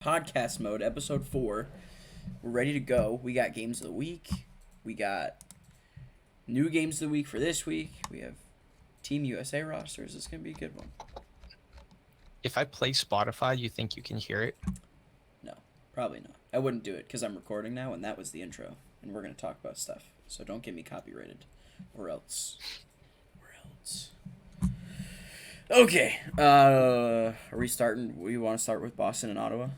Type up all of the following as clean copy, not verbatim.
Podcast mode, episode 4. We're ready to go. We got games of the week. We got new games of the week for this week. We have Team USA rosters. It's going to be a good one. If I play Spotify, you think you can hear it? No, probably not. I wouldn't do it because I'm recording now, and that was the intro. And we're going to talk about stuff. So don't get me copyrighted. Or else. Okay. Are we starting? We want to start with Boston and Ottawa?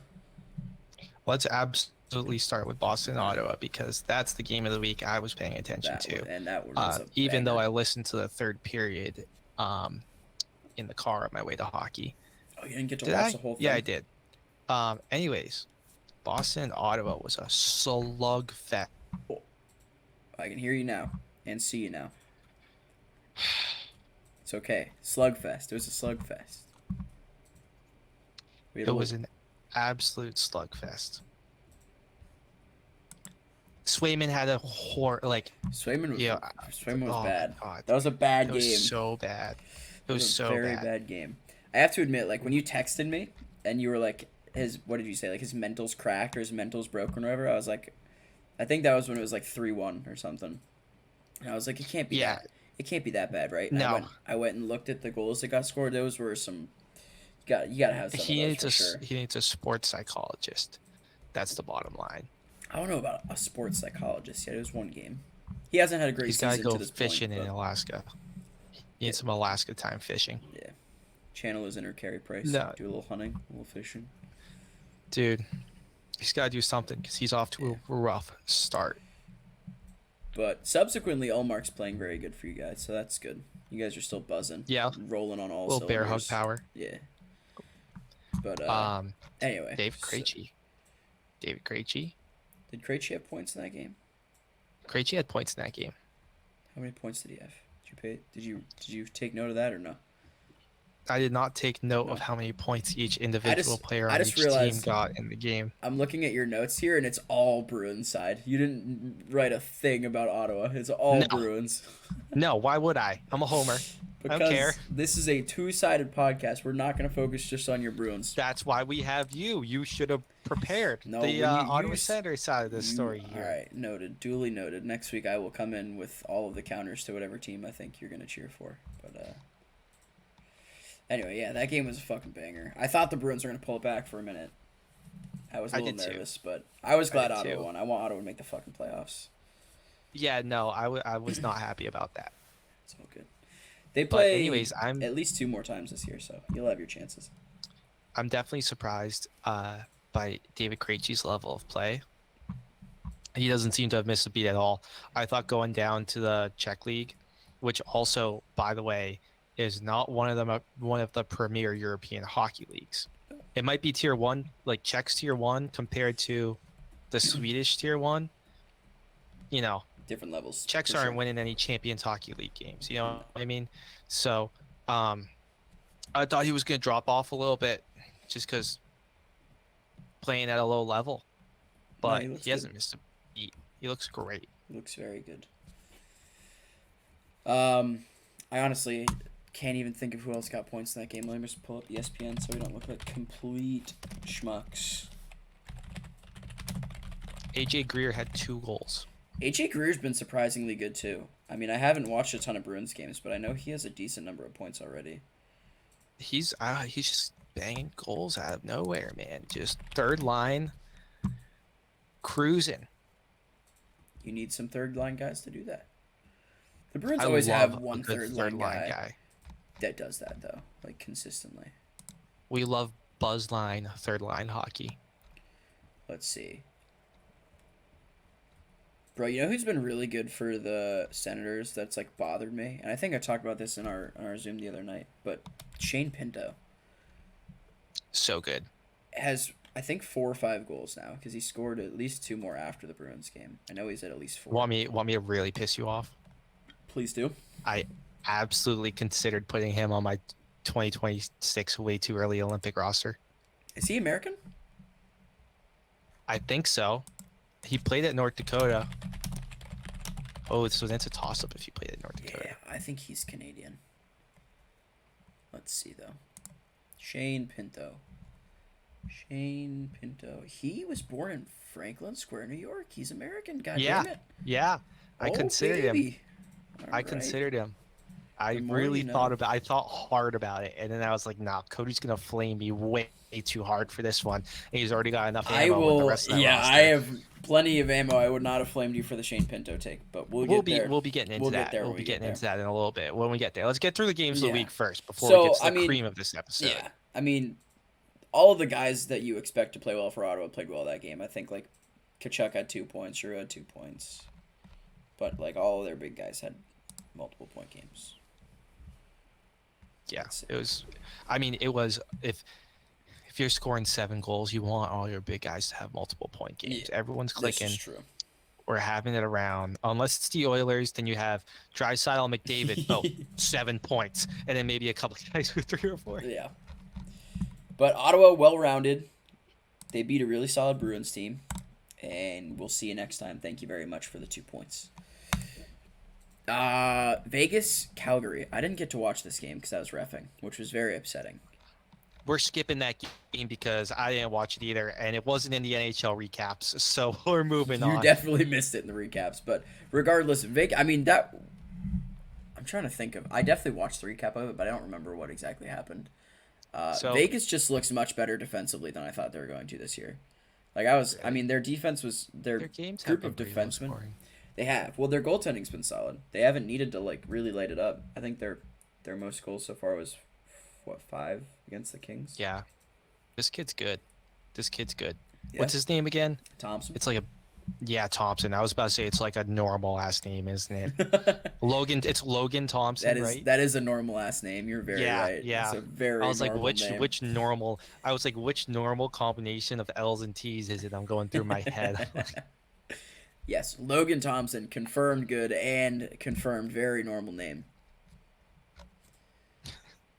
Let's absolutely start with Boston and Ottawa because that's the game of the week I was paying attention to. And that one was a even though banger. I listened to the third period in the car on my way to hockey. Oh, you didn't get to Did watch I? the whole thing? Yeah, I did. Anyways, Boston and Ottawa was a slugfest. Oh, I can hear you now and see you now. It's okay. Slugfest. It was a slugfest. It was an absolute slugfest. Swayman had a Swayman was bad. God. That was a bad game. It was so bad. It was so very bad game. I have to admit, like when you texted me and you were like, what did you say? Like his mental's cracked or his mental's broken or whatever. I was like, I think that was when it was like 3-1 or something. And I was like, it can't be that. It can't be that bad, right? And No. I went and looked at the goals that got scored. Those were some. You gotta have some of those for sure. He needs a sports psychologist. That's the bottom line. I don't know about a sports psychologist yet. It was one game. He hasn't had a great season to this point. He's got to go fishing in Alaska. He needs some Alaska time fishing. Yeah. Channel his inner Carey Price. No. Do a little hunting, a little fishing. Dude, he's got to do something because he's off to a rough start. But subsequently, Allmark's playing very good for you guys, so that's good. You guys are still buzzing. Yeah. Rolling on all little cylinders. bear hug power. Yeah. But, anyway. David Krejci. Did Krejci have points in that game? Krejci had points in that game. How many points did he have? Did you take note of that or no? I did not take note of how many points each individual player on each team got in the game. I'm looking at your notes here, and it's all Bruins side. You didn't write a thing about Ottawa. It's all Bruins. No, why would I? I'm a homer. Because I don't care. This is a two-sided podcast. We're not going to focus just on your Bruins. That's why we have you. You should have prepared the Ottawa Senators side of this story here. All right, noted. Duly noted. Next week I will come in with all of the counters to whatever team I think you're going to cheer for. But anyway, yeah, that game was a fucking banger. I thought the Bruins were going to pull it back for a minute. I was a little nervous, but I was glad Ottawa won. I want Ottawa to make the fucking playoffs. Yeah, no, I was not happy about that. It's all good. They play at least 2 more times this year, so you'll have your chances. I'm definitely surprised by David Krejci's level of play. He doesn't seem to have missed a beat at all. I thought going down to the Czech League, which also, by the way, is not one of the premier European hockey leagues. It might be tier 1, like Czech's tier 1 compared to the Swedish tier 1. You know, different levels. Czechs aren't winning any Champions Hockey League games. You know what I mean? So, I thought he was going to drop off a little bit just because playing at a low level. But he hasn't missed a beat. He looks great. He looks very good. I honestly can't even think of who else got points in that game. Let me just pull up ESPN so we don't look like complete schmucks. AJ Greer had 2 goals. AJ Greer's been surprisingly good too. I mean, I haven't watched a ton of Bruins games, but I know he has a decent number of points already. He's just banging goals out of nowhere, man. Just third line, cruising. You need some third line guys to do that. The Bruins always have one third line guy that does that though, like consistently. We love buzzline third line hockey. Let's see. Bro, you know who's been really good for the Senators that's like bothered me? And I think I talked about this in our Zoom the other night, but Shane Pinto. So good. Has, I think, 4 or 5 goals now because he scored at least 2 more after the Bruins game. I know he's at least 4. Want me to really piss you off? Please do. I absolutely considered putting him on my 2026 way too early Olympic roster. Is he American? I think so. He played at North Dakota. Oh, so that's a toss-up if he played at North Dakota. Yeah, I think he's Canadian. Let's see, though. Shane Pinto. Shane Pinto. He was born in Franklin Square, New York. He's American. God Yeah, damn it. yeah. I Oh considered him. baby. All I right. considered him. The I more really you know. I thought hard about it, and then I was like, nah, Cody's gonna flame me way too hard for this one. And he's already got enough I ammo with the will. rest of that Yeah, I roster. have plenty of ammo. I would not have flamed you for the Shane Pinto take, but we'll get there. We'll be getting We'll into get that. there We'll when be we get getting there. into that in a little bit when we get there. Let's get through the games of the Yeah. week first before we get So to I the mean, cream of this episode. yeah. I mean, all of the guys that you expect to play well for Ottawa played well that game. I think like Kachuk had 2 points, Giroux had 2 points, but like all of their big guys had multiple point games. Yeah, That's it. it was. I mean, it was if you're scoring 7 goals, you want all your big guys to have multiple point Yeah, games. Everyone's this is clicking. true. We're having it around. Unless it's the Oilers, then you have Drysdale, McDavid, both 7 points, and then maybe a couple guys with 3 or 4. Yeah, but Ottawa well rounded. They beat a really solid Bruins team, and we'll see you next time. Thank you very much for the 2 points. Vegas, Calgary. I didn't get to watch this game because I was reffing, which was very upsetting. We're skipping that game because I didn't watch it either, and it wasn't in the NHL recaps, so we're moving You on. definitely missed it in the recaps, but regardless, Vegas. I mean that. I'm trying to think of. I definitely watched the recap of it, but I don't remember what exactly happened. So Vegas just looks much better defensively than I thought they were going to this year. Like I was. I mean, their defense was their their games have group been of pretty low defensemen. scoring. They have. Well, their goaltending's been solid. They haven't needed to like really light it up. I think their most goals so far was what 5 against the Kings. Yeah, this kid's good. This kid's good. Yeah. What's his name again? Thompson. It's like a Thompson. I was about to say it's like a normal last name, isn't it? Logan. It's Logan Thompson, right? That is a normal last name. You're very Yeah, right. yeah. It's a very I was like, normal name. which normal? I was like, which normal combination of L's and T's is it? I'm going through my head. Yes, Logan Thompson, confirmed good and confirmed very normal name.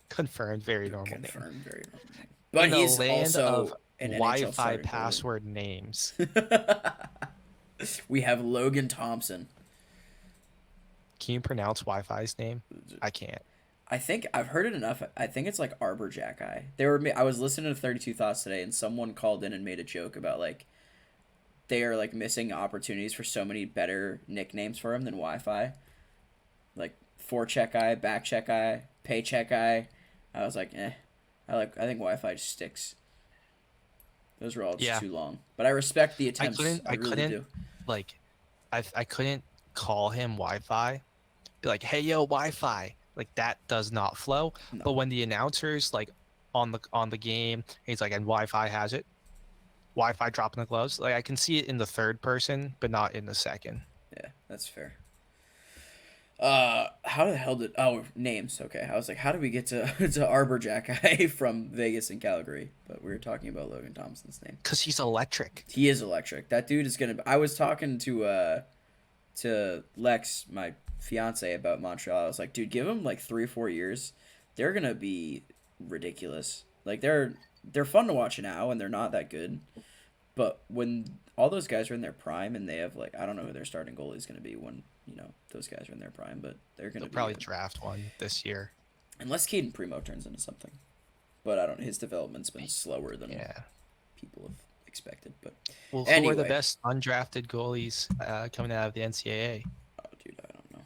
Confirmed, very normal name. Confirmed very normal name. But In the he's land also of an NHL Wi-Fi starting password names. goalie. We have Logan Thompson. Can you pronounce Wi-Fi's name? I can't. I think I've heard it enough. I think it's like Arbor Jack Eye. I was listening to 32 Thoughts today, and someone called in and made a joke about like they are like missing opportunities for so many better nicknames for him than Wi-Fi. Like forecheck eye, back check eye, paycheck eye. I was like, I think Wi-Fi just sticks. Those were all just too long. But I respect the attempts. I really do. Like, I couldn't call him Wi-Fi. Be like, hey yo, Wi-Fi. Like that does not flow. No. But when the announcers like on the game, he's like, and Wi-Fi has it. Wi-Fi dropping the gloves. Like I can see it in the third person, but not in the second. Yeah, that's fair. How the hell did names? Okay, I was like, how did we get to to Arbor Jack Eye from Vegas and Calgary? But we were talking about Logan Thompson's name. Cause he's electric. He is electric. That dude is gonna. I was talking to Lex, my fiance, about Montreal. I was like, dude, give him like 3 or 4 years. They're gonna be ridiculous. Like they're fun to watch now, and they're not that good. But when all those guys are in their prime, and they have like, I don't know who their starting goalie is gonna be when those guys are in their prime, but they're gonna Probably draft one this year. unless Caden Primo turns into something. But I don't. His development's been slower than people have expected. But well, anyway. who are the best undrafted goalies coming out of the NCAA? Oh, dude, I don't know.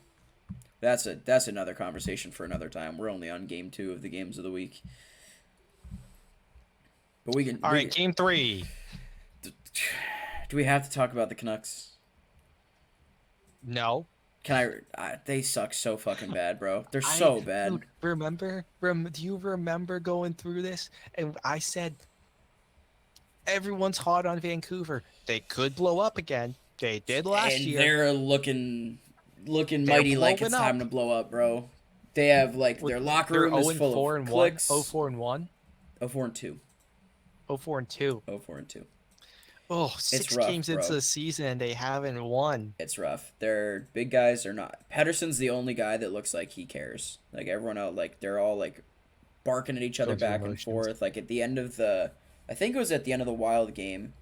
That's another conversation for another time. We're only on game 2 of the games of the week. But we can. All right, game 3. Do we have to talk about the Canucks? No. They suck so fucking bad, bro. They're so bad. Dude, do you remember going through this? And I said, everyone's hot on Vancouver. They could blow up again. They did last year. They're looking mighty like it's time to blow up, bro. They have like their locker room is full of clicks. 0-4-1. 0-4-2. 0-4-2. 0-4-2. Oh, six rough, games bro. into the season and they haven't won. It's rough. Their big guys are not. Pedersen's the only guy that looks like he cares. Like everyone else, like they're all like barking at each other back and forth. Like at the end of I think it was at the end of the Wild game.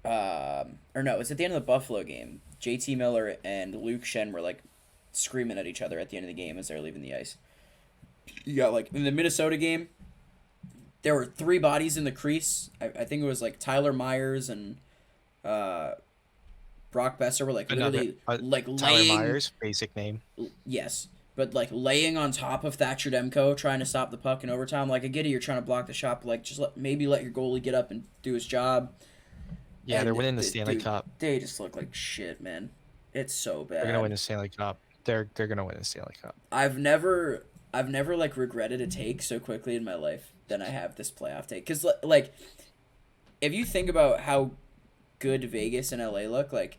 Or no, it was at the end of the Buffalo game. JT Miller and Luke Shen were like screaming at each other at the end of the game as they're leaving the ice. You got like in the Minnesota game, There were three bodies in the crease. I think it was like Tyler Myers and uh, Brock Besser were like Another literally like Tyler laying. Myers, basic name. Yes, but like laying on top of Thatcher Demko trying to stop the puck in overtime. Like I get it, you're trying to block the shot, but like just maybe let your goalie get up and do his job. Yeah, they're And winning the Stanley dude, Cup. they just look like shit, man. It's so They're gonna win bad. the Stanley Cup. They're gonna win the Stanley Cup. I've never like regretted a take so quickly in my life than I have this playoff take. Cause like if you think about how good Vegas and LA look, like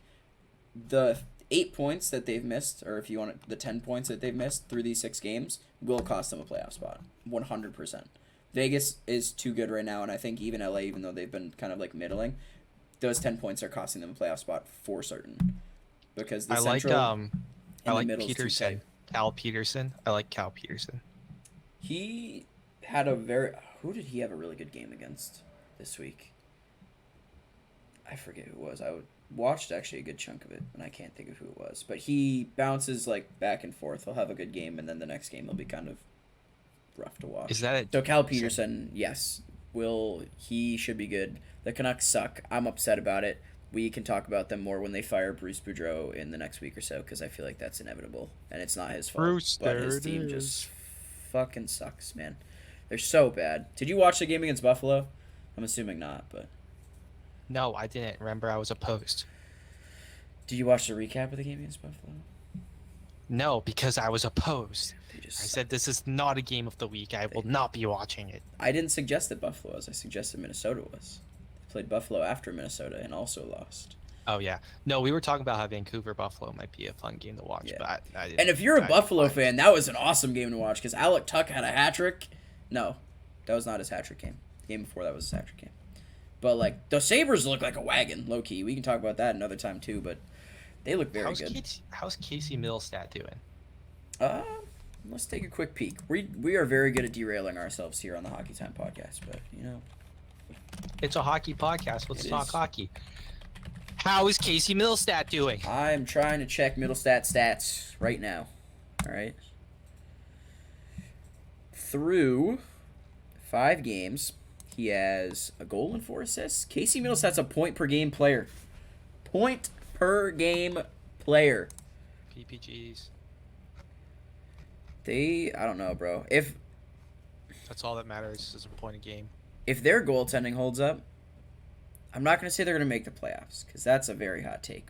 the 8 points that they've missed, or if you want it, the 10 points that they've missed through these 6 games, will cost them a playoff spot. 100%. Vegas is too good right now, and I think even LA, even though they've been kind of like middling, those 10 points are costing them a playoff spot for certain. Because the I like Central I and the like middle is too tight. Peterson. Cal Peterson. I like Cal Peterson. He had a very. Who did he have a really good game against this week? I forget who it was. Watched actually a good chunk of it, and I can't think of who it was. But he bounces like back and forth. He'll have a good game, and then the next game will be kind of rough to watch. Is that it? So Cal Peterson, yes, he should be good. The Canucks suck. I'm upset about it. We can talk about them more when they fire Bruce Boudreau in the next week or so, because I feel like that's inevitable, and it's not his fault. Bruce, but there his it team is. just fucking sucks, man. They're so bad. Did you watch the game against Buffalo? I'm assuming not, but No, I didn't. Remember, I was opposed. did you watch the recap of the game against Buffalo? No, because I was opposed. They just I suck. said this is not a game of the week. I will not be watching it. I didn't suggest that Buffalo was. I suggested Minnesota was. They played Buffalo after Minnesota and also lost. Oh yeah. No, we were talking about how Vancouver Buffalo might be a fun game to watch, Yeah. but I didn't. And if you're a I didn't Buffalo find it. fan, that was an awesome game to watch because Alec Tuck had a hat trick. No, that was not his hat trick game. The game before that was his hat trick game. But like the Sabres look like a wagon, low key. We can talk about that another time too. But they look very good. How's Casey Middlestat doing? Uh, let's take a quick peek. We are very good at derailing ourselves here on the Hockey Time podcast, but you know. It's a hockey podcast. Let's It talk is. hockey. How is Casey Middlestat doing? I'm trying to check Middlestat stats right now. All right. Through 5 games, he has a goal and 4 assists. Casey Middlestat's a point per game player. Point per game player. PPGs. I don't know, bro. If That's all that matters is a point a game. their goaltending holds up, I'm not going to say they're going to make the playoffs because that's a very hot take.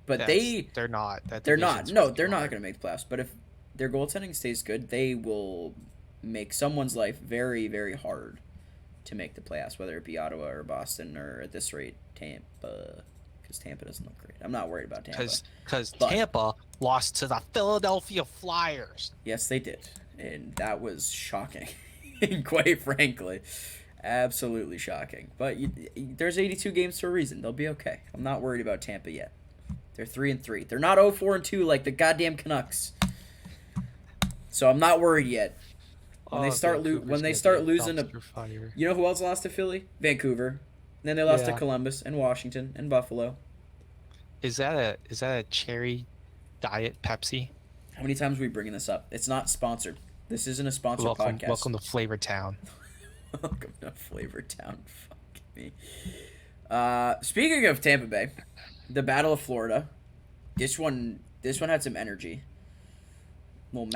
But They're not. they're not. No, they're not going to make the playoffs. But if their goaltending stays good, they will make someone's life very, very hard to make the playoffs, whether it be Ottawa or Boston or at this rate Tampa, because Tampa doesn't look great. I'm not worried about Tampa. Because But- Tampa lost to the Philadelphia Flyers. Yes, they did, and that was shocking, quite frankly. Absolutely shocking. But there's 82 games for a reason. They'll be okay. I'm not worried about Tampa yet. They're 3-3. They're not 0-4-2 like the goddamn Canucks. So I'm not worried yet. When they start losing to, you know who else lost to Philly? Vancouver. And then they lost to Yeah. Columbus and Washington and Buffalo. Is that a cherry diet Pepsi? How many times are we bringing this up? It's not sponsored. This isn't a sponsored podcast. Welcome to Flavor Town. Welcome to Flavor Town. Fuck me. Speaking of Tampa Bay, the Battle of Florida. This one had some energy. Little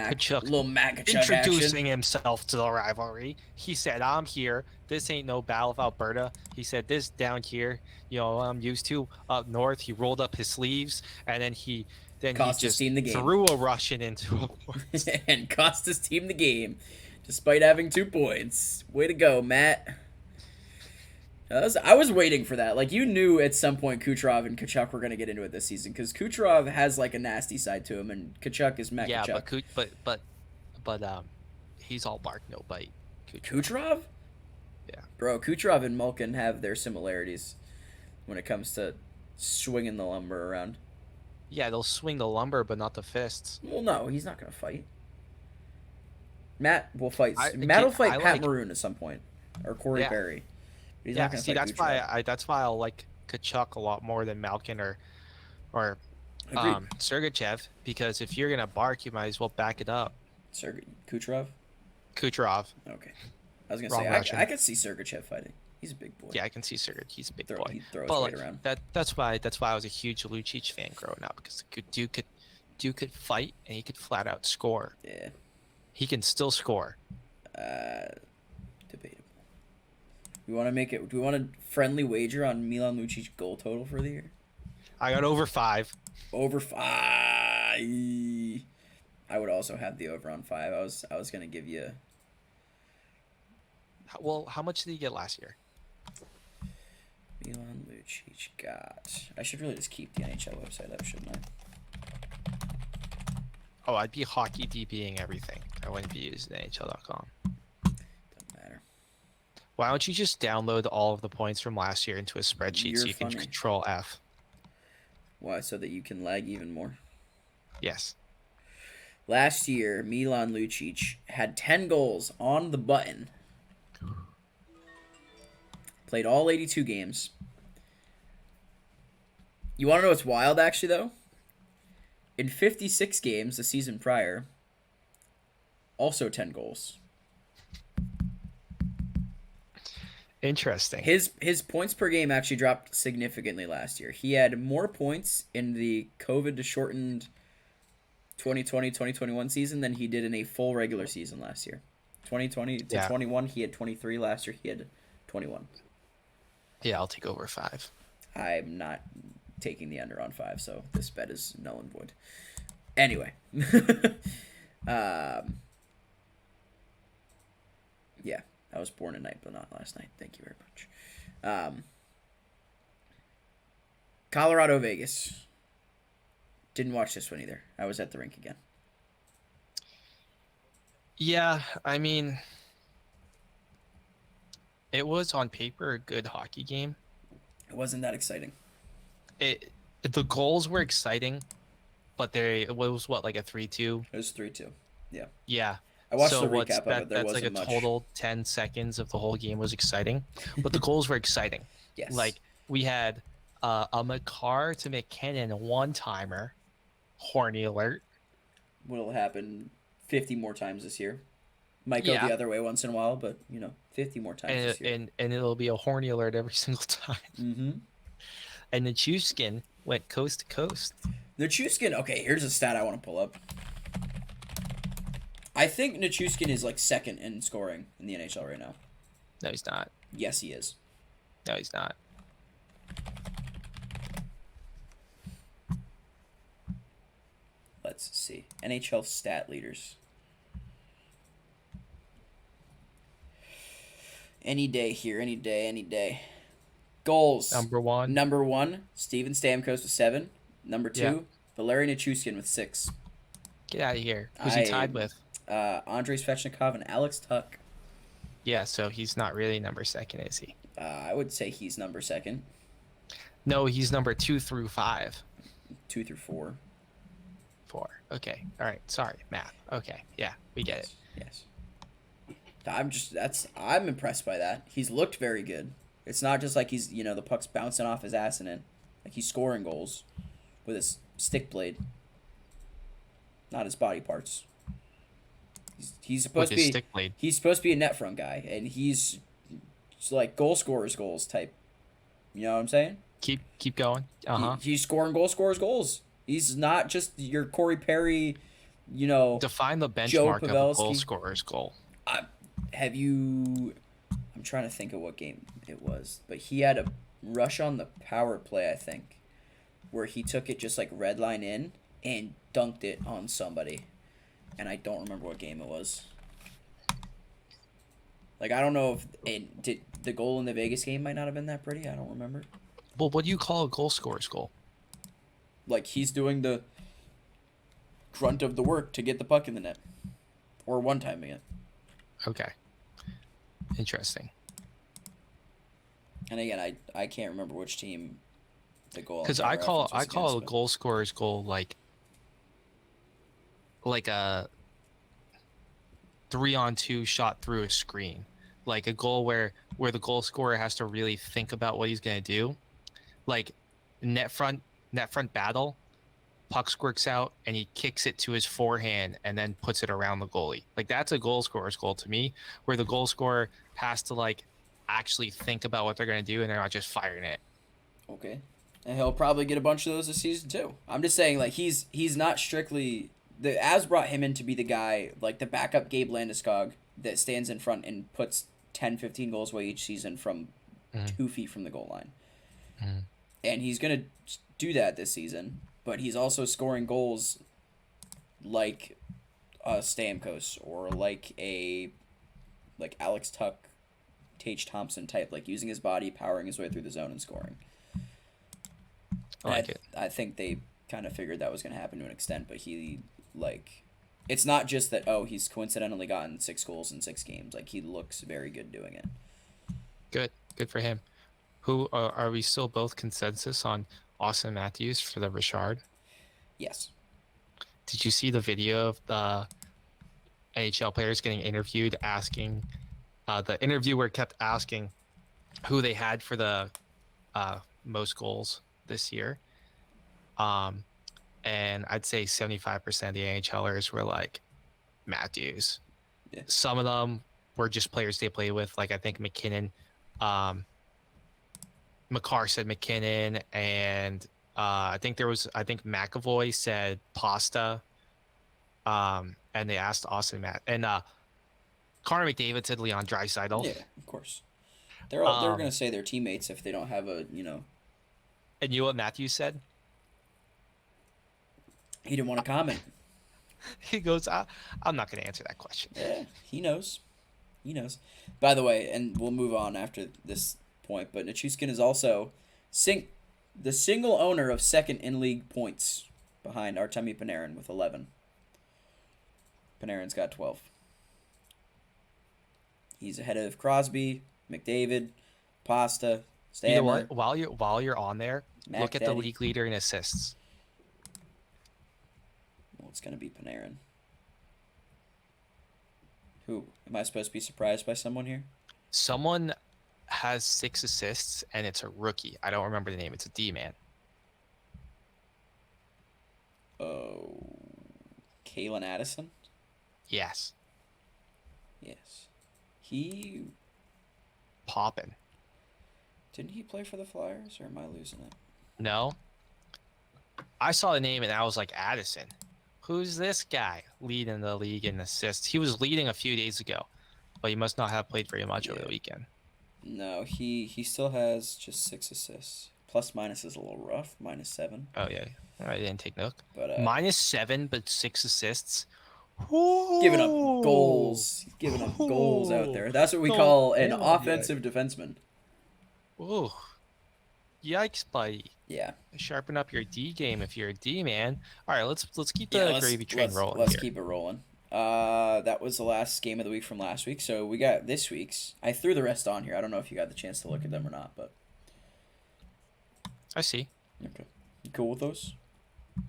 Mac Introducing himself to the rivalry. He said, "I'm here. This ain't no Battle of Alberta." He said, "This down here, I'm used to. Up north." He rolled up his sleeves and then he Cost his just team the game. threw a Russian into a horse. and cost his team the game, despite having 2 points. Way to go, Matt. I was waiting for that. Like, you knew at some point Kucherov and Kachuk were going to get into it this season, because Kucherov has, like, a nasty side to him, and Kachuk is Matt Yeah, Kachuk. but he's all bark, no bite. Kucherov? Yeah. Bro, Kucherov and Malkin have their similarities when it comes to swinging the lumber around. Yeah, they'll swing the lumber, but not the fists. Well, no, he's not going to fight. Matt will fight. I Matt will fight I Pat like- Maroon at some point, or Corey Yeah. Perry. But he's Yeah, not going to see, fight Kucherov. that's why I like Kachuk a lot more than Malkin or Agreed. Sergachev, because if you're gonna bark, you might as well back it up. Kucherov? Kucherov. Okay. I was gonna Wrong say Russian. I could see Sergachev fighting. He's a big boy. Yeah, I can see Sergey. He's a big boy. He throws But weight like around. that's why I was a huge Lucic fan growing up because the dude could fight and he could flat out score. Yeah. He can still score. Uh, debatable. We want to make it. Do we want a friendly wager on Milan Lucic goal total for the year? I got over 5. Over 5. I would also have the over on 5. I was gonna give you. Well, how much did he get last year? Milan Lucic got. I should really just keep the NHL website up, shouldn't I? Oh, I'd be hockey DBing everything. I wouldn't be using NHL.com. Doesn't matter. Why don't you just download all of the points from last year into a spreadsheet You're so you can funny. control F? Why? So that you can lag even more. Yes. Last year, Milan Lucic had 10 goals on the button. Played all 82 games. You want to know what's wild, actually, though? In 56 games the season prior, also 10 goals. Interesting. His points per game actually dropped significantly last year. He had more points in the COVID-shortened 2020-2021 season than he did in a full regular season last year. 2020 to 21, he had 23. Last year, he had 21. Yeah, I'll take over 5. I'm not taking the under on 5, so this bet is null and void. Anyway. Yeah, I was born tonight, but not last night. Thank you very much. Colorado, Vegas. Didn't watch this one either. I was at the rink again. Yeah, I mean, it was on paper a good hockey game. It wasn't that exciting. The goals were exciting, but it was what, like a 3-2? It was 3-2. Yeah. Yeah. I watched So the what's recap of it. There that's like wasn't a much. total 10 seconds of the whole game was exciting, but the goals were exciting. Yes. Like we had a McCarr to McKinnon one-timer, horny alert. Will happen 50 more times this year. Might go the other way once in a while, but 50 more times this year. And it'll be a horny alert every single time. Mm-hmm. And the Chuskin went coast to coast. Nichushkin, okay, here's a stat I want to pull up. I think Nichushkin is like second in scoring in the NHL right now. No, he's not. Yes, he is. No, he's not. Let's see. NHL stat leaders. Any day here, any day, any day. Goals. Number one. Number 1, Steven Stamkos with 7. Number 2, Valeri Nichushkin with 6. Get out of here. Who's he tied with? Andrei Svechnikov and Alex Tuck. Yeah, so he's not really number 2, is he? I would say he's number 2. No, he's number 2 through 5. 2 through 4. 4. Okay. All right. Sorry, math. Okay. Yeah, we get it. Yes. I'm impressed by that. He's looked very good. It's not just like he's, the puck's bouncing off his ass and in. Like he's scoring goals with his stick blade. Not his body parts. He's supposed to be stick blade. He's supposed to be a net front guy, and he's like goal scorers goals type. You know what I'm saying? Keep going. He's scoring goals. He's not just your Corey Perry, Define the benchmark of a Pavelski. goal scorer's goal. I'm trying to think of what game it was, but he had a rush on the power play, I think, where he took it just like red line in and dunked it on somebody, and I don't remember what game it was. Like I don't know if did the goal in the Vegas game might not have been that pretty. I don't remember. Well, what do you call a goal scorer's goal? Like he's doing the grunt of the work to get the puck in the net, or one-timing it. Okay. Interesting. And again, I can't remember which team the goal. Because I call a goal scorer's goal like a 3-on-2 shot through a screen, like a goal where the goal scorer has to really think about what he's gonna do, like net front battle, puck squirts out and he kicks it to his forehand and then puts it around the goalie. Like that's a goal scorer's goal to me, where the goal scorer has to like actually think about what they're gonna do and they're not just firing it. Okay. And he'll probably get a bunch of those this season too. I'm just saying, like he's not strictly the Avs brought him in to be the guy, like the backup Gabe Landeskog that stands in front and puts 10, 15 goals away each season from Mm-hmm. 2 feet from the goal line. Mm-hmm. And he's gonna do that this season, but he's also scoring goals like a Stamkos or like Alex Tuck, Tage Thompson type, like using his body, powering his way through the zone and scoring. I like it. I think they kind of figured that was going to happen to an extent, but he like, it's not just that he's coincidentally gotten 6 goals in 6 games. Like he looks very good doing it. Good for him. Who are we still both consensus on Austin Matthews for the Richard? Yes. Did you see the video of the NHL players getting interviewed, asking the interviewer kept asking who they had for the most goals this year, and I'd say 75% of the NHLers were like Matthews. Yeah. Some of them were just players they play with, like I think McKinnon, McCarr said McKinnon, and I think McAvoy said Pasta, and they asked Austin Matt and Connor McDavid said Leon Draisaitl. Yeah, of course. They're going to say their teammates if they don't have a. And you know what Matthews said? He didn't want to comment. He goes, I'm not going to answer that question. Yeah, he knows. He knows. By the way, and we'll move on after this point, but Nichushkin is also the single owner of second in league points behind Artemi Panarin with 11. Panarin's got 12. He's ahead of Crosby, McDavid, Pasta, Stammer. You know what? While you're on there, Mac look at Daddy. the league leader in assists. Well, it's going to be Panarin. Who? Am I supposed to be surprised by someone here? Someone has 6 assists, and it's a rookie. I don't remember the name. It's a D-man. Oh, Kalen Addison? Yes. Yes. He... Poppin'. Didn't he play for the Flyers, or am I losing it? No. I saw the name, and I was like, Addison. Who's this guy leading the league in assists? He was leading a few days ago, but he must not have played very much over the weekend. No, he still has just 6 assists. Plus minus is a little rough. -7. Oh, yeah. I didn't take note. But -7, but 6 assists. Giving up goals. He's giving up goals out there. That's what we call an offensive defenseman. Ooh. Yikes, buddy. Yeah. Sharpen up your D game if you're a D man. All right, let's keep the gravy train rolling. Let's keep it rolling. That was the last game of the week from last week. So we got this week's. I threw the rest on here. I don't know if you got the chance to look at them or not, but I see. okay. You cool with those?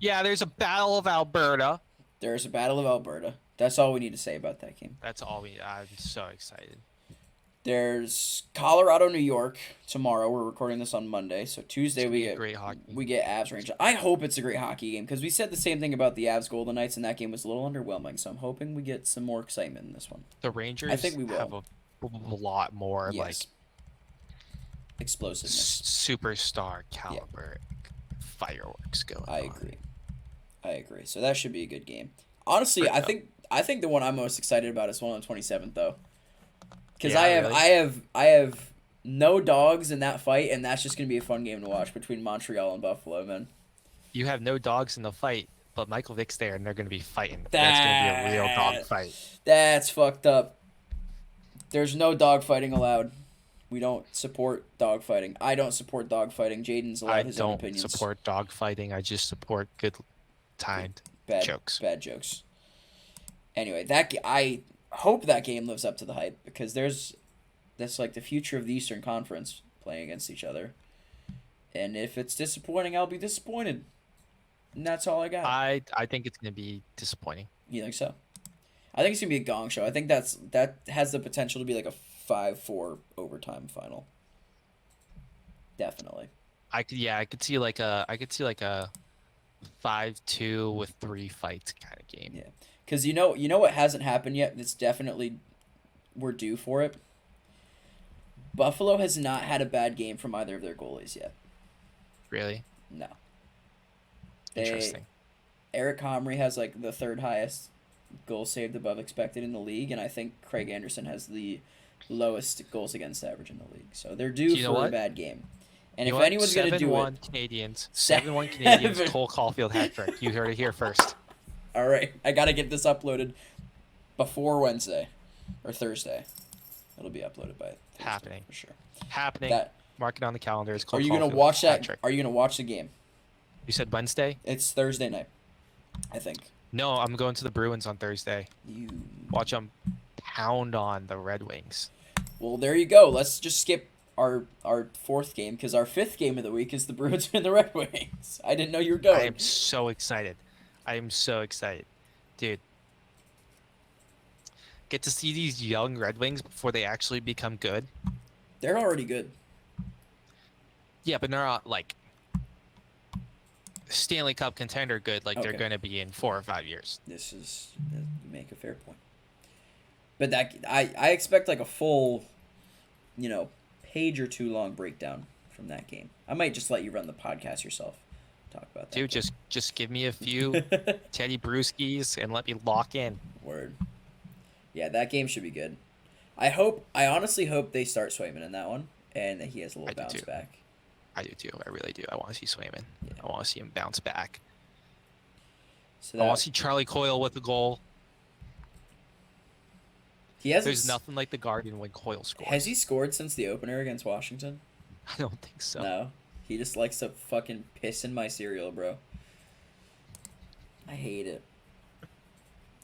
Yeah, there's a Battle of Alberta. There's a Battle of Alberta. That's all we need to say about that game. That's all I'm so excited. There's Colorado, New York tomorrow. We're recording this on Monday, so Tuesday we get great hockey. We get Avs Rangers. I hope it's a great hockey game because we said the same thing about the Avs Golden Knights, and that game was a little underwhelming. So I'm hoping we get some more excitement in this one. The Rangers, I think we will have a lot more like explosiveness, superstar caliber fireworks going on. I agree. So that should be a good game. Honestly, I think the one I'm most excited about is one on the 27th though. Because I have no dogs in that fight, and that's just gonna be a fun game to watch between Montreal and Buffalo, man. You have no dogs in the fight, but Michael Vick's there, and they're gonna be fighting. That's gonna be a real dog fight. That's fucked up. There's no dog fighting allowed. We don't support dog fighting. I don't support dog fighting. Jaden's allowed his own opinions. I don't support dog fighting. I just support good timed jokes. Bad jokes. Anyway, I hope that game lives up to the hype because that's like the future of the Eastern Conference playing against each other. And if it's disappointing, I'll be disappointed. And that's all I got. I think it's going to be disappointing. You think so? I think it's going to be a gong show. I think that has the potential to be like a 5-4 overtime final. Definitely. I could see like a 5-2 with 3 fights kind of game. Yeah, because you know what hasn't happened yet. That's definitely we're due for it. Buffalo has not had a bad game from either of their goalies yet. Really No, they interesting. Eric Comrie has like the third highest goal saved above expected in the league, and I think Craig Anderson has the lowest goals against average in the league. So they're due You know for a what? bad game. And You if know what? anyone's gonna do 7-1 it, Canadians. 7-1 Canadians. 7. Cole Caulfield hat trick. You heard it here first. All right, I gotta get this uploaded before Wednesday or Thursday. It'll be uploaded by Thursday Happening. for sure. Happening. That Mark it on the calendar. It's Cole are you gonna Caulfield watch hat that? trick. Are you gonna watch the game? You said Wednesday? It's Thursday night, I think. No, I'm going to the Bruins on Thursday. You Watch them pound on the Red Wings. well, there you go. Let's just skip our fourth game because our fifth game of the week is the Bruins and the Red Wings. I didn't know you were I going. am so excited. I am so excited. Dude. Get to see these young Red Wings before they actually become good. They're already good. Yeah, but they're not like Stanley Cup contender good like they're Okay. going to be in 4 or 5 years. This is you make a fair point. But that I expect like a full, page or two long breakdown from that game. I might just let you run the podcast yourself. Talk about that. Dude, just give me a few Teddy Brewskis and let me lock in. Word. Yeah, that game should be good. I honestly hope they start Swayman in that one and that he has a little I do bounce too. back. I do too. I really do. I want to see Swayman. Yeah. I want to see him bounce back. So I want that to see Charlie Coyle with a goal. he hasn't. There's nothing like the Guardian when Coyle scores. Has he scored since the opener against Washington? I don't think so. No. He just likes to fucking piss in my cereal, bro. I hate it.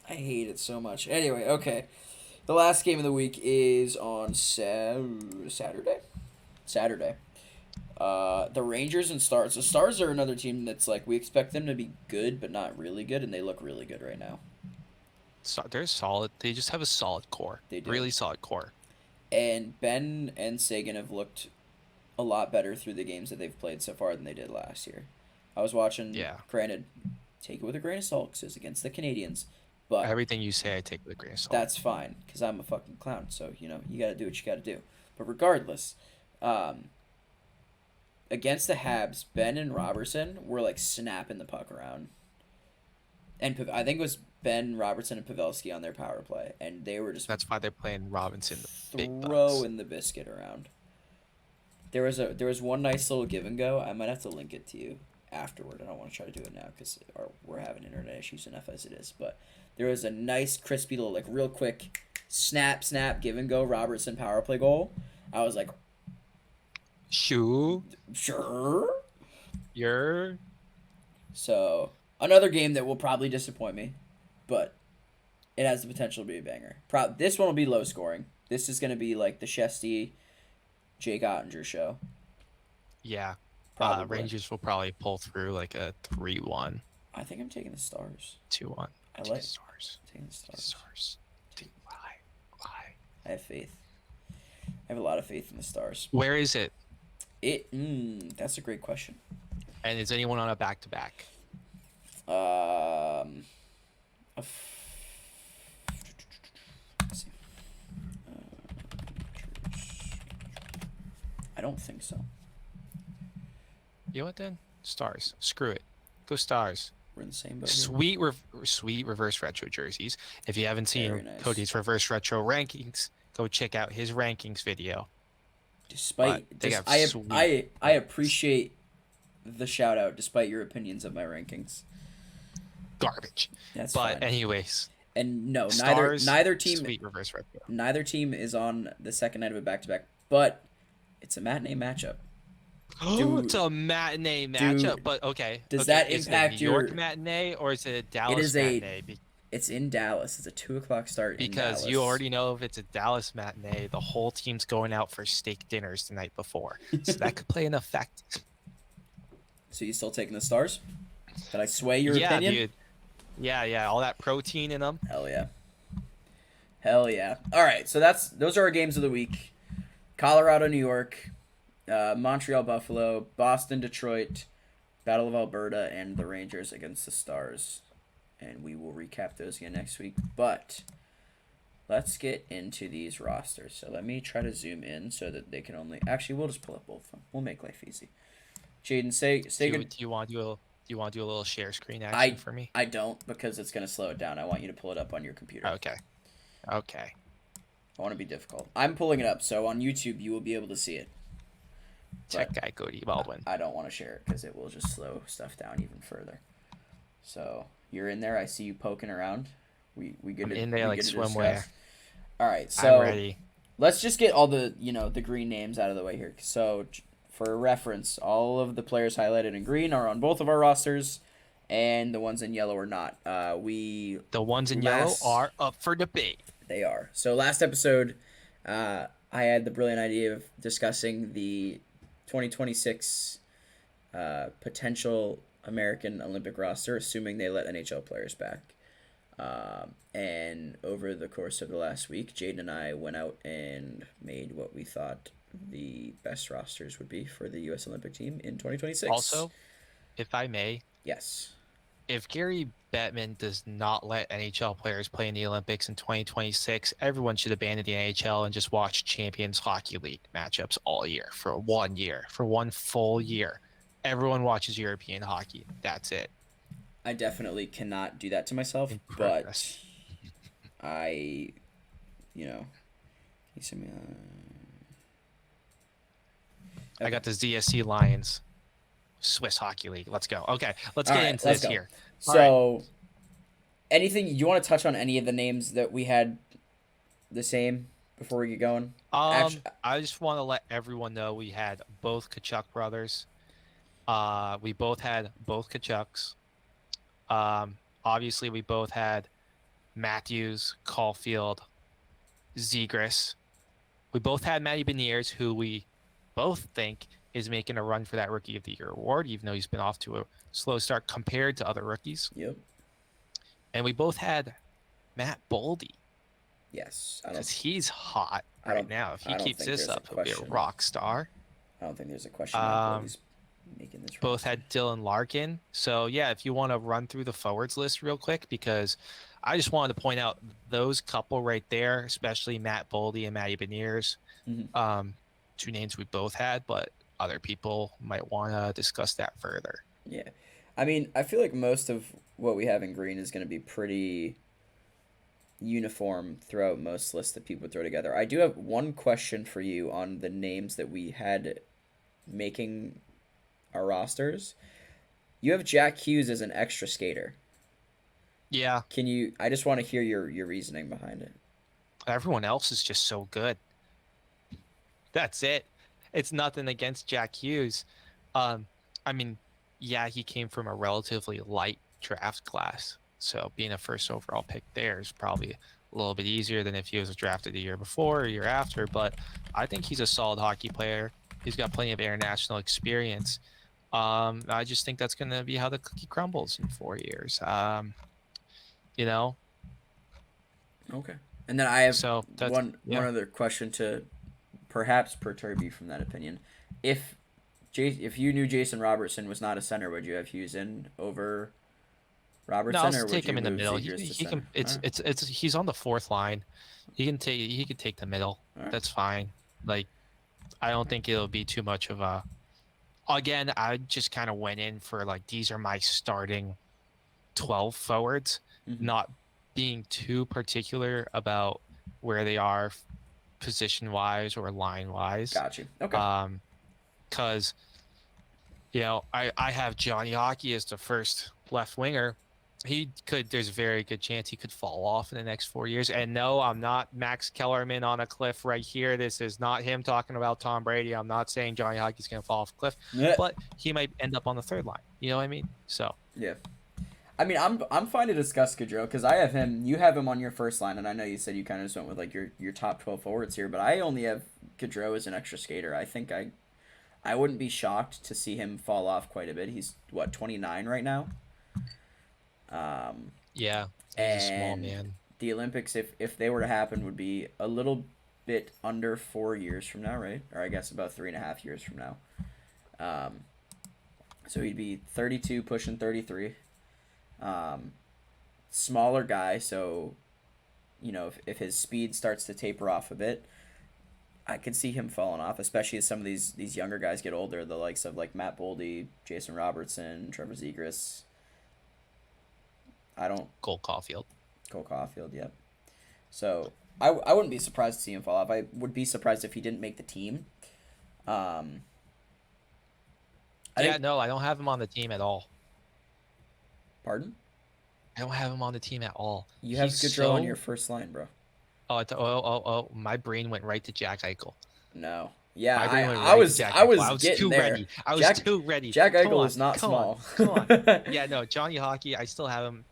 I hate it so much. Anyway, okay. The last game of the week is on Saturday. Saturday. The Rangers and Stars. The Stars are another team that's like we expect them to be good, but not really good, and they look really good right now. So they're solid. They just have a solid core. They do. Really solid core. And Ben and Sagan have looked a lot better through the games that they've played so far than they did last year. I was watching. Yeah. Granted, take it with a grain of salt because it's against the Canadians, but Everything you say, I take with a grain of salt. that's fine because I'm a fucking clown. So you got to do what you got to do. But regardless, against the Habs, Ben and Robertson were like snapping the puck around, and I think it was Ben Robertson and Pavelski on their power play, and they were just That's why they're playing Robinson the big bucks. throwing the biscuit around. There was one nice little give and go. I might have to link it to you afterward. I don't want to try to do it now because we're having internet issues enough as it is. But there was a nice crispy little like real quick snap give and go Robertson power play goal. I was like, Shoo. sure. You're So another game that will probably disappoint me, but it has the potential to be a banger. This one will be low scoring. This is gonna be like the Shesty, Jake Ottinger show. yeah. Probably. Rangers will probably pull through like a 3-1, I think I'm taking the Stars. 2-1. I Take like- the Stars. Taking the Stars. Stars. Why? I have faith. I have a lot of faith in the Stars. Where is it? That's a great question. And is anyone on a back-to-back? Let's see. I don't think so. You know what then? Stars. Screw it. Go Stars. We're in the same boat. Here. Sweet reverse retro jerseys. If you haven't Very seen nice. Cody's reverse retro rankings, go check out his rankings video. Despite, But they got I sweet appreciate the shout out. Despite your opinions of my rankings, Garbage. that's But fine. anyways, And no, Stars, neither team sweet reverse retro. neither team is on the second night of a back to back. But it's a matinee matchup. It's a matinee matchup, but okay. Does okay, that is it impact a New York your- matinee or is it a Dallas is a- matinee? It's in Dallas. It's a 2:00 start. Because in you Dallas. already know if it's a Dallas matinee, the whole team's going out for steak dinners the night before, so that could play an effect. So you still taking the Stars? Did I sway your Yeah, opinion? dude. Yeah, all that protein in them. Hell yeah. Hell yeah. All right, so those are our games of the week. Colorado, New York, Montreal, Buffalo, Boston, Detroit, Battle of Alberta and the Rangers against the Stars, and we will recap those again next week. But let's get into these rosters. So let me try to zoom in so that they can only. Actually, we'll just pull up both of them. We'll make life easy. Jaden, say good. Do you want to do a little share screen action for me? I don't, because it's gonna slow it down. I want you to pull it up on your computer. Okay. Okay. I want to be difficult. I'm pulling it up, so on YouTube you will be able to see it. Tech guy Cody Baldwin. I don't want to share it because it will just slow stuff down even further. So you're in there. I see you poking around. We good. I'm in there like swimwear. All right, so I'm ready. Let's just get all the the green names out of the way here. So for reference, all of the players highlighted in green are on both of our rosters, and the ones in yellow are not. The ones in yellow are up for debate. They are. So last episode, I had the brilliant idea of discussing the 2026 potential American Olympic roster, assuming they let NHL players back. And over the course of the last week, Jaden and I went out and made what we thought the best rosters would be for the U.S. Olympic team in 2026. Also, if I may, yes, if Gary Bettman does not let NHL players play in the Olympics in 2026, everyone should abandon the NHL and just watch Champions Hockey League matchups all year for 1 year, for 1 full year. Everyone watches European hockey. That's it. I definitely cannot do that to myself, but I, I got the ZSC Lions, Swiss Hockey League. Let's go. Okay, let's get into this here. So, anything you want to touch on? Any of the names that we had the same before we get going? I just want to let everyone know we had both Kachuk brothers. We both had both Kachucks. Obviously, we both had Matthews, Caulfield, Zegras. We both had Matty Beniers, who we both think is making a run for that Rookie of the Year award, even though he's been off to a slow start compared to other rookies. Yep. And we both had Matt Boldy. Yes. Because he's hot right now. If he keeps this up, he'll be a rock star. I don't think there's a question about Boldy's making this. Both had Dylan Larkin. So, yeah, if you want to run through the forwards list real quick, because I just wanted to point out those couple right there, especially Matt Boldy and Matty Beniers. Mm-hmm. 2 names we both had, but other people might want to discuss that further. Yeah. I mean, I feel like most of what we have in green is going to be pretty uniform throughout most lists that people throw together. I do have one question for you on the names that we had making our rosters. You have Jack Hughes as an extra skater. Yeah. I just want to hear your reasoning behind it. Everyone else is just so good. That's it. It's nothing against Jack Hughes. I mean, yeah, he came from a relatively light draft class. So being a first overall pick there is probably a little bit easier than if he was drafted the year before or year after. But I think he's a solid hockey player. He's got plenty of international experience. I just think that's going to be how the cookie crumbles in 4 years. Okay. And then I have one other question to perhaps perturb you from that opinion. If you knew Jason Robertson was not a center, would you have Hughes in over Robertson? No, I'll take him in the middle. He can. He's on the 4th line. He can take the middle. Right. That's fine. Like, I don't think it'll be too much of a. Again, I just kind of went in for like these are my starting 12 forwards, not being too particular about where they are position wise or line wise. Got you. Okay. Because I have Johnny Hockey as the first left winger. There's a very good chance he could fall off in the next 4 years. And no, I'm not Max Kellerman on a cliff right here. This is not him talking about Tom Brady. I'm not saying Johnny Hockey's going to fall off a cliff, but he might end up on the 3rd line. You know what I mean? So yeah. I mean, I'm fine to discuss Gaudreau because I have him. You have him on your 1st line, and I know you said you kind of just went with like your top 12 forwards here, but I only have Gaudreau as an extra skater. I think I wouldn't be shocked to see him fall off quite a bit. He's 29 right now. Yeah, he's a small man. The Olympics, if they were to happen, would be a little bit under 4 years from now, right? Or I guess about 3.5 years from now. So he'd be 32, pushing 33. Um, Smaller guy, so if his speed starts to taper off a bit, I could see him falling off, especially as some of these younger guys get older, the likes of like Matt Boldy, Jason Robertson, Trevor Zegras. I don't Cole Caulfield. Cole Caulfield, yep. So I wouldn't be surprised to see him fall off. I would be surprised if he didn't make the team. Um, No, I don't have him on the team at all. Pardon? I don't have him on the team at all. You have Gaudreau on your first line, bro. Oh! My brain went right to Jack Eichel. No. Yeah, My brain went I right was to Jack I was Eichel. I was getting too there. ready. I was too ready. Jack Come Eichel on, is not come small. On, come on. Yeah, no, Johnny Hockey. I still have him.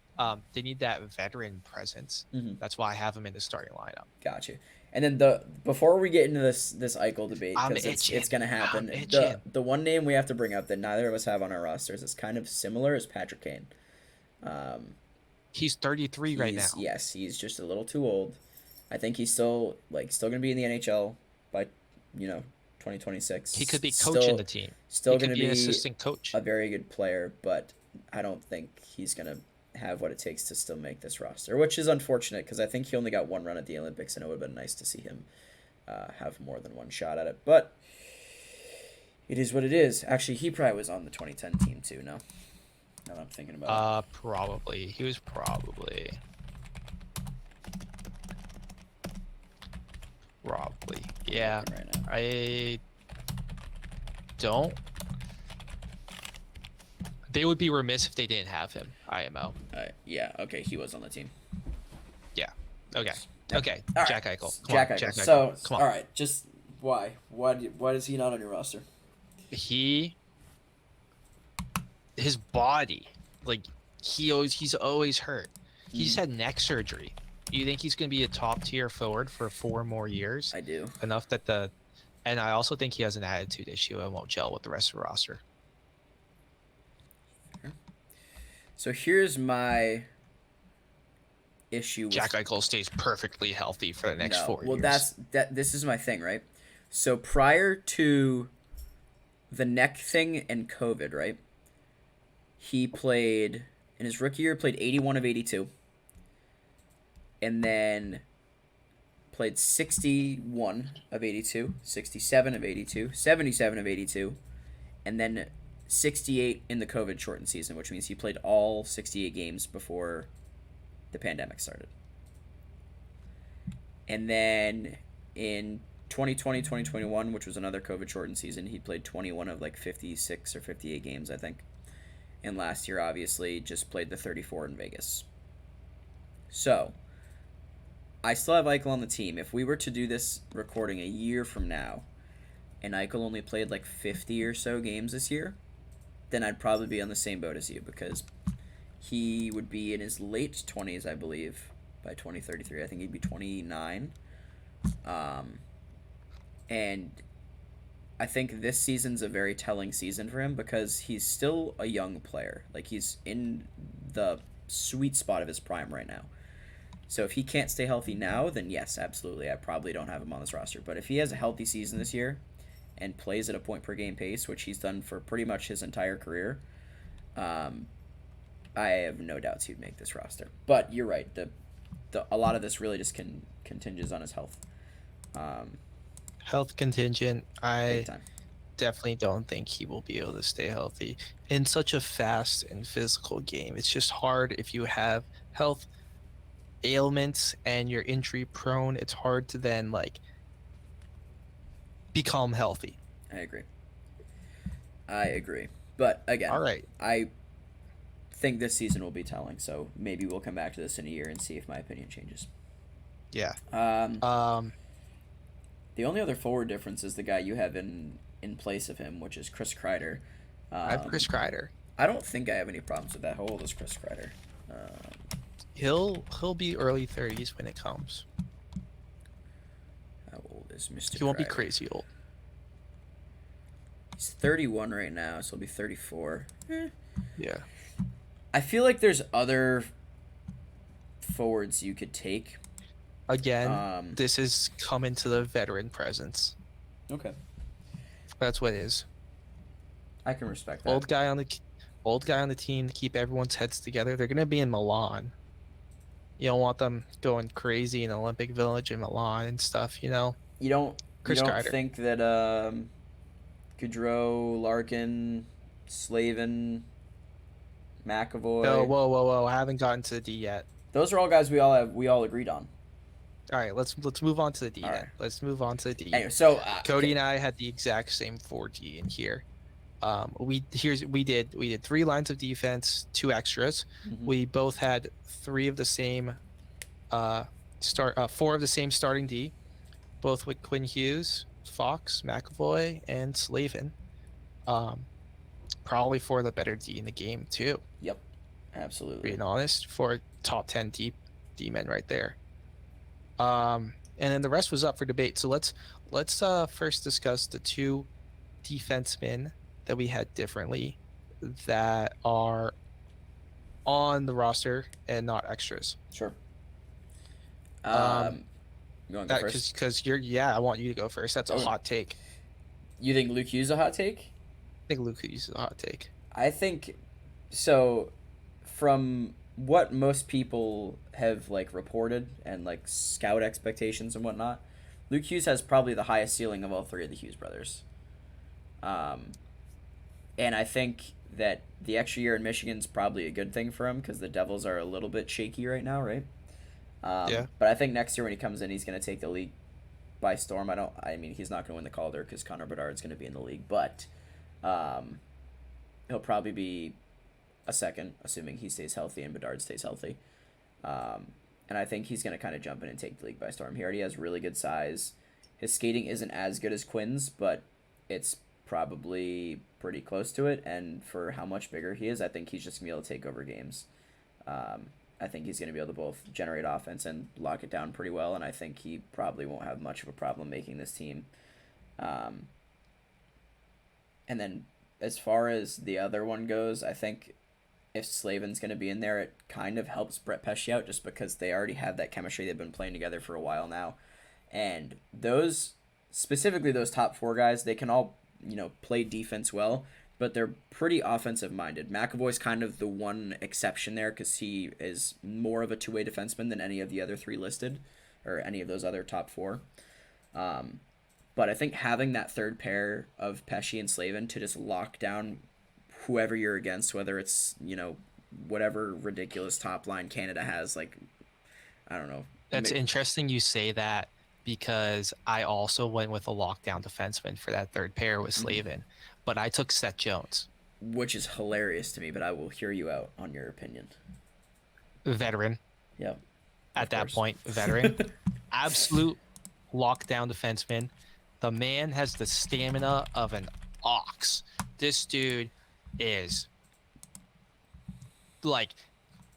They need that veteran presence. Mhm. That's why I have him in the starting lineup. Gotcha. And then before we get into this Eichel debate, because it's gonna happen. The one name we have to bring up that neither of us have on our rosters is kind of similar is Patrick Kane. He's 33 right now. Yes, he's just a little too old. I think he's still gonna be in the NHL by 2026. He could be coaching the team. Still he gonna could be an assistant coach. a very good player, but I don't think he's gonna have what it takes to still make this roster, which is unfortunate because I think he only got one run at the Olympics, and it would have been nice to see him have more than one shot at it. But it is what it is. Actually, he probably was on the 2010 team too. No, now that I'm thinking about it. Probably. He was probably. Yeah. Right now. I don't. They would be remiss if they didn't have him. IMO. Yeah. Okay. He was on the team. Yeah. Okay. Yep. Okay. All Jack right. Eichel. Jack Eichel. Jack Eichel. So, Come on. all right. Just why? Why is he not on your roster? His body, like he's always hurt. He's had neck surgery. You think he's going to be a top tier forward for 4 more years? I do. Enough that and I also think he has an attitude issue and won't gel with the rest of the roster. So here's my issue with Jack Eichel stays perfectly healthy for the next 4 years. Well, this is my thing, right? So prior to the neck thing and COVID, right? He played in his rookie year, played 81 of 82, and then played 61 of 82, 67 of 82, 77 of 82, and then 68 in the COVID shortened season, which means he played all 68 games before the pandemic started. And then in 2020, 2021, which was another COVID shortened season, he played 21 of like 56 or 58 games, I think. And last year, obviously, just played the 34 in Vegas. So, I still have Eichel on the team. If we were to do this recording a year from now, and Eichel only played like 50 or so games this year, then I'd probably be on the same boat as you, because he would be in his late 20s, I believe, by 2033. I think he'd be 29. And I think this season's a very telling season for him because he's still a young player. Like, he's in the sweet spot of his prime right now. So if he can't stay healthy now, then yes, absolutely, I probably don't have him on this roster. But if he has a healthy season this year and plays at a point-per-game pace, which he's done for pretty much his entire career, I have no doubts he'd make this roster. But you're right. A lot of this really just continges on his health. Health contingent. I Big time. definitely don't think he will be able to stay healthy in such a fast and physical game. It's just hard if you have health ailments and you're injury prone. It's hard to then like become healthy. I agree. But again, All right. I think this season will be telling. So maybe we'll come back to this in a year and see if my opinion changes. Yeah. The only other forward difference is the guy you have in place of him, which is Chris Kreider. I have Chris Kreider. I don't think I have any problems with that. How old is Chris Kreider? He'll be early 30s when it comes. How old is Mr. He won't be Kreider? crazy old. He's 31 right now, so he'll be 34. Yeah. I feel like there's other forwards you could take. Again, this is coming to the veteran presence. Okay. That's what it is. I can respect that. Old guy on the old guy on the team to keep everyone's heads together. They're gonna be in Milan. You don't want them going crazy in Olympic Village in Milan and stuff. You Chris don't Kreider. think that Gaudreau, Larkin, Slavin, No, McAvoy, whoa! I haven't gotten to the D yet. those are all guys we all agreed on. All right, let's move on to the D All then. right. Let's move on to the D. Anyway, so Cody okay. and I had the exact same 4D in here. We did 3 lines of defense, 2 extras. Mhm. We both had 4 of the same starting D, both with Quinn Hughes, Fox, McAvoy, and Slavin. Probably for the better D in the game too. Yep, absolutely. Being honest, for top 10 D men right there. And then the rest was up for debate. So let's first discuss the 2 defensemen that we had differently that are on the roster and not extras. Sure. Um, You want to go first? Because I want you to go first. That's a hot take. You think Luke Hughes is a hot take? I think Luke Hughes is a hot take. I think so. From what most people have like reported and like scout expectations and whatnot, Luke Hughes has probably the highest ceiling of all 3 of the Hughes brothers. And I think that the extra year in Michigan's probably a good thing for him because the Devils are a little bit shaky right now, right? Yeah. But I think next year when he comes in, he's going to take the league by storm. I mean, he's not going to win the Calder because Connor Bedard's going to be in the league, but he'll probably be a second, assuming he stays healthy and Bedard stays healthy. And I think he's going to kind of jump in and take the league by storm. He already has really good size. His skating isn't as good as Quinn's, but it's probably pretty close to it. And for how much bigger he is, I think he's just going to be able to take over games. I think he's going to be able to both generate offense and lock it down pretty well, and I think he probably won't have much of a problem making this team. And then as far as the other one goes, I think if Slavin's going to be in there, it kind of helps Brett Pesce out just because they already have that chemistry. They've been playing together for a while now. And specifically those top 4 guys, they can all, play defense well, but they're pretty offensive minded. McAvoy's kind of the one exception there because he is more of a 2-way defenseman than any of the other 3 listed, or any of those other top 4. But I think having that third pair of Pesce and Slavin to just lock down whoever you're against, whether it's, whatever ridiculous top line Canada has, like, I don't know. That's interesting you say that because I also went with a lockdown defenseman for that third pair with Slavin, but I took Seth Jones. Which is hilarious to me, but I will hear you out on your opinion. Veteran. Yep. At that point, veteran. Absolute lockdown defenseman. The man has the stamina of an ox. This dude is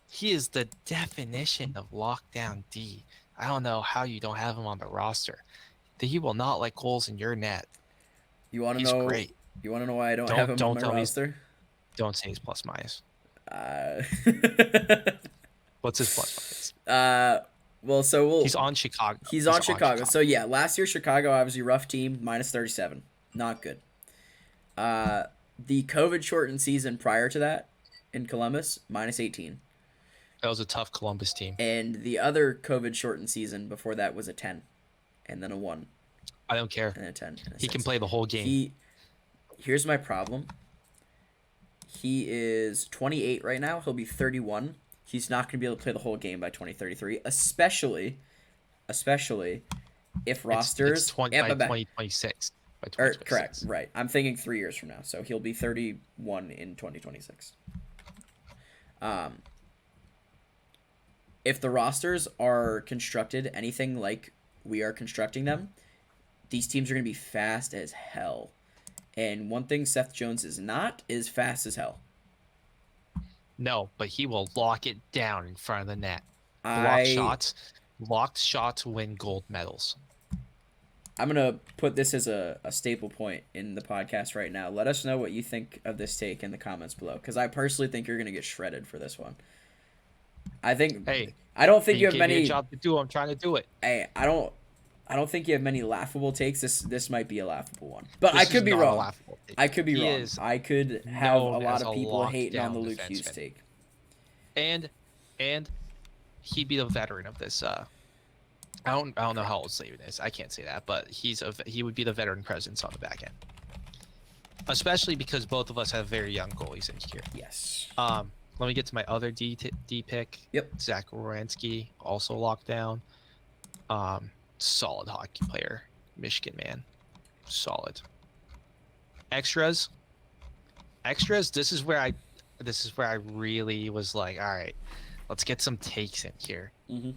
he is the definition of lockdown D. I don't know how you don't have him on the roster. He will not let goals in your net. You want to He's know? great. You want to know why I don't have him on my roster? Don't say he's plus minus. Uh, What's his plus minus? Well, so he's on Chicago. He's on Chicago. So yeah, last year Chicago obviously rough team, minus 37, not good. The COVID shortened season prior to that in Columbus, minus 18. That was a tough Columbus team. And the other COVID shortened season before that was a 10, and then a 1. I don't care. And a 10. He can play the whole game. Here's my problem. He is 28 right now. He'll be 31. He's not going to be able to play the whole game by 2033, especially if rosters it's by 2026. Correct, right. I'm thinking 3 years from now, so he'll be 31 in 2026. If the rosters are constructed anything like we are constructing them, these teams are going to be fast as hell. And one thing Seth Jones is not is fast as hell. No, but he will lock it down in front of the net. Locked shots win gold medals. I'm going to put this as a staple point in the podcast right now. Let us know what you think of this take in the comments below, because I personally think you're going to get shredded for this one. I don't think you have many. Me a job to do. I'm trying to do it. Hey, I don't I don't think you have many laughable takes. This might be a laughable one, but This I is could be not a wrong. laughable take. I could be He wrong. is I could have a known lot as of a people hating on the lockdown Luke Hughes defenseman. take. And he'd be the veteran of this. I don't know how old Slavin is. I can't say that, but he would be the veteran presence on the back end, especially because both of us have very young goalies in here. Yes. Let me get to my other D pick. Yep. Zach Wierenski, also locked down. Solid hockey player, Michigan man, solid. Extras. This is where I really was like, all right, let's get some takes in here. Mm-hmm.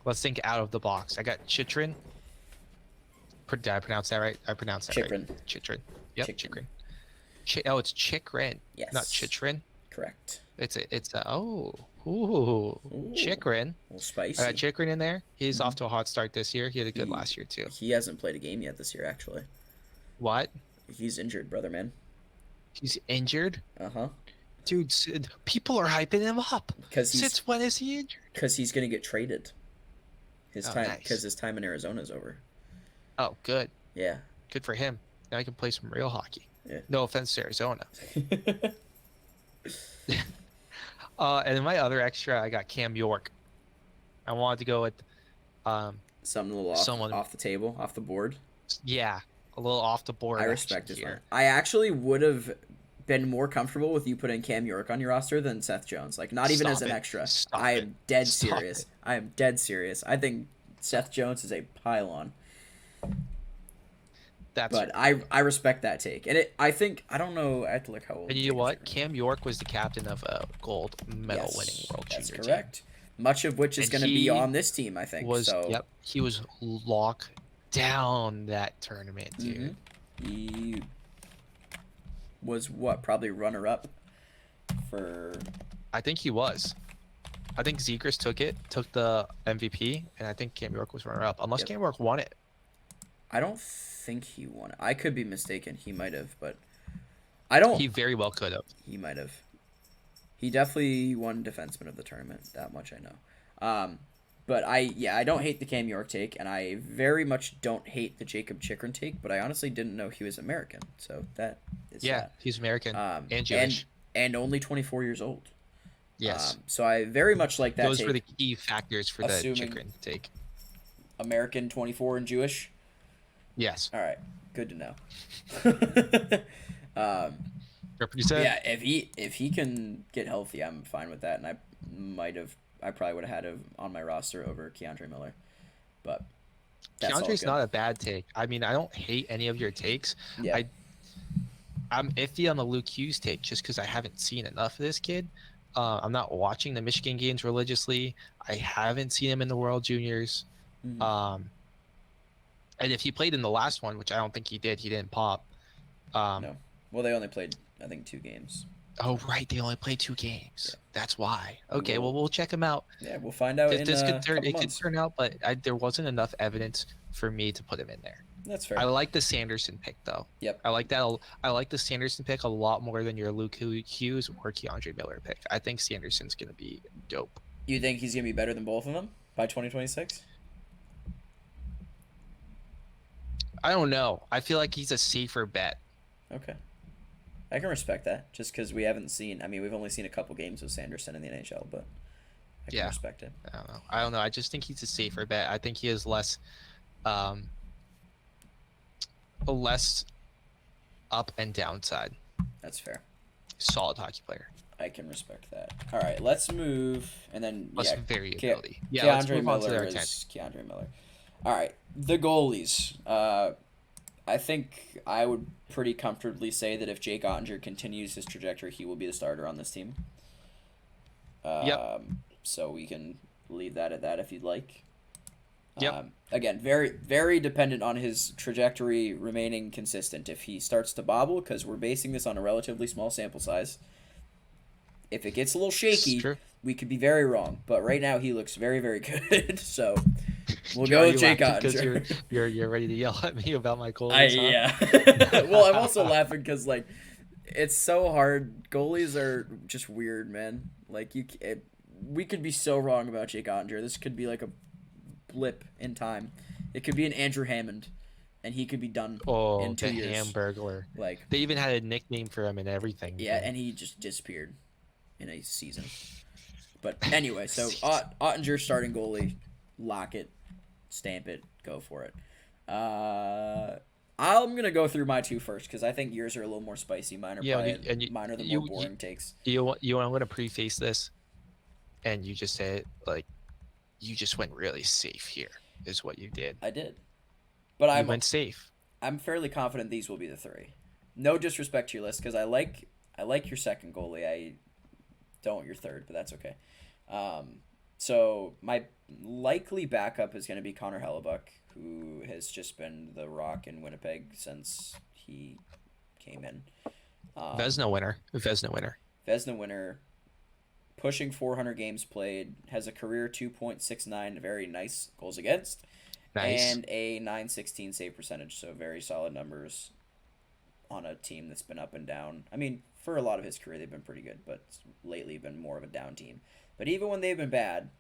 Let's think out of the box. I got Chitrin. Did I pronounce that right? I pronounced that Chikrin. right. Chitrin. Yep, Chikrin. Chikrin. It's Chikrin. Yes. Not Chitrin. Correct. Ooh, Ooh. Chikrin. A little spicy. I got Chikrin in there. He's Mhm. off to a hot start this year. He had a good last year too. He hasn't played a game yet this year, actually. What? He's injured, brother man. He's injured? Uh-huh. Dude, people are hyping him up. Because Since when is he injured? he's gonna get traded. His Oh, time nice. because his time in Arizona is over. Oh, good. Yeah. Good for him. Now he can play some real hockey. Yeah. No offense to Arizona. And then my other extra, I got Cam York. I wanted to go with, Something a little off the table, off the board. yeah, a little off the board. I respect this one. I actually would have been more comfortable with you putting Cam York on your roster than Seth Jones. Like, not even as an extra. I am dead serious. I am dead serious. I think Seth Jones is a pylon. But I respect that take. And I don't know, I have to look how old. And you know what? Cam York was the captain of a gold medal winning World Junior team. That's correct. Much of which is going to be on this team, I think. Yep, he was locked down that tournament, dude. Mm-hmm. He was probably runner-up for... I think he was. I think Zegras took the MVP, and I think Cam York was runner-up. Unless Cam York won it. I don't think he won it. I could be mistaken. He might have, but I don't... He very well could have. He might have. He definitely won defenseman of the tournament. That much I know. But I don't hate the Cam York take, and I very much don't hate the Jacob Chikrin take, but I honestly didn't know he was American. So that is that. He's American and Jewish. And only 24 years old. Yes. So I very much like that Those take. were the key factors for the Chikrin take. American, 24, and Jewish? Yes. All right. Good to know. Represent. Yeah, if he can get healthy, I'm fine with that, and I probably would have had him on my roster over Keandre Miller, but Keandre's not a bad take. I mean, I don't hate any of your takes. Yeah. I'm iffy on the Luke Hughes take just because I haven't seen enough of this kid. I'm not watching the Michigan games religiously. I haven't seen him in the World Juniors. Mm-hmm. And if he played in the last one, which I don't think he did, he didn't pop. No. Well, they only played, I think, 2 games. Oh, right. They only played 2 games. Yeah. That's why. Okay, well, we'll check him out. Yeah, we'll find out. It could turn out, but there wasn't enough evidence for me to put him in there. That's fair. I like the Sanderson pick, though. Yep. I like that. I like the Sanderson pick a lot more than your Luke Hughes or Keandre Miller pick. I think Sanderson's going to be dope. You think he's going to be better than both of them by 2026? I don't know. I feel like he's a safer bet. Okay. I can respect that, just because we haven't seen... I mean, we've only seen a couple games of Sanderson in the NHL, but I can respect it. I don't know. I just think he's a safer bet. I think he is less up and downside. That's fair. Solid hockey player. I can respect that. All right, let's move, and then variability. Let's move on to Keandre Miller. All right, the goalies. I think I would pretty comfortably say that if Jake Ottinger continues his trajectory, he will be the starter on this team. So we can leave that at that if you'd like. Again, very, very dependent on his trajectory remaining consistent. If he starts to bobble, because we're basing this on a relatively small sample size, if it gets a little shaky, we could be very wrong. But right now, he looks very, very good. So we'll go with Jake Ottinger. Because you're ready to yell at me about my goalies. Yeah. Well, I'm also laughing because it's so hard. Goalies are just weird, man. We could be so wrong about Jake Ottinger. This could be like a blip in time It could be an Andrew Hammond, and he could be done Oh, in the 2 years. Hamburglar. Like, They even had a nickname for him and everything, yeah, dude. and he just disappeared in a season. But anyway, so Ottinger starting goalie, lock it, stamp it, go for it. I'm gonna go through my two first because I think yours are a little more spicy. Mine are Yeah, probably and you mine are the more you you boring takes. you I'm gonna preface this, and you just say it like you just went really safe here, is what you did. I did, but You I'm went safe. I'm fairly confident these will be the three. No disrespect to your list because I like your second goalie. I don't your third, but that's okay. Um, so my likely backup is going to be Connor Hellebuck, who has just been the rock in Winnipeg since he came in. Um, Vesna winner. Vesna winner. Vezina winner, pushing 400 games played, has a career 2.69, very nice goals against, Nice. and a 916 save percentage. So very solid numbers on a team that's been up and down. I mean, for a lot of his career, they've been pretty good, but lately been more of a down team. But even when they've been bad,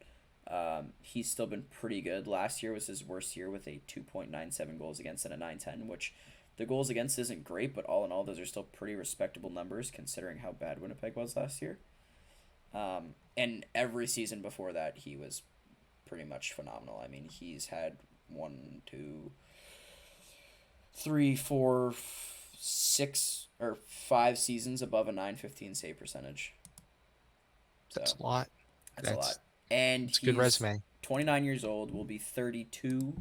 he's still been pretty good. Last year was his worst year with a 2.97 goals against and a 910, which the goals against isn't great, but all in all, those are still pretty respectable numbers considering how bad Winnipeg was last year. And every season before that, he was pretty much phenomenal. I mean, he's had one, two, three, four, 6 or 5 seasons above a 915 save percentage. So That's a lot. that's a lot. That's And it's a good he's resume. 29 years old, will be 32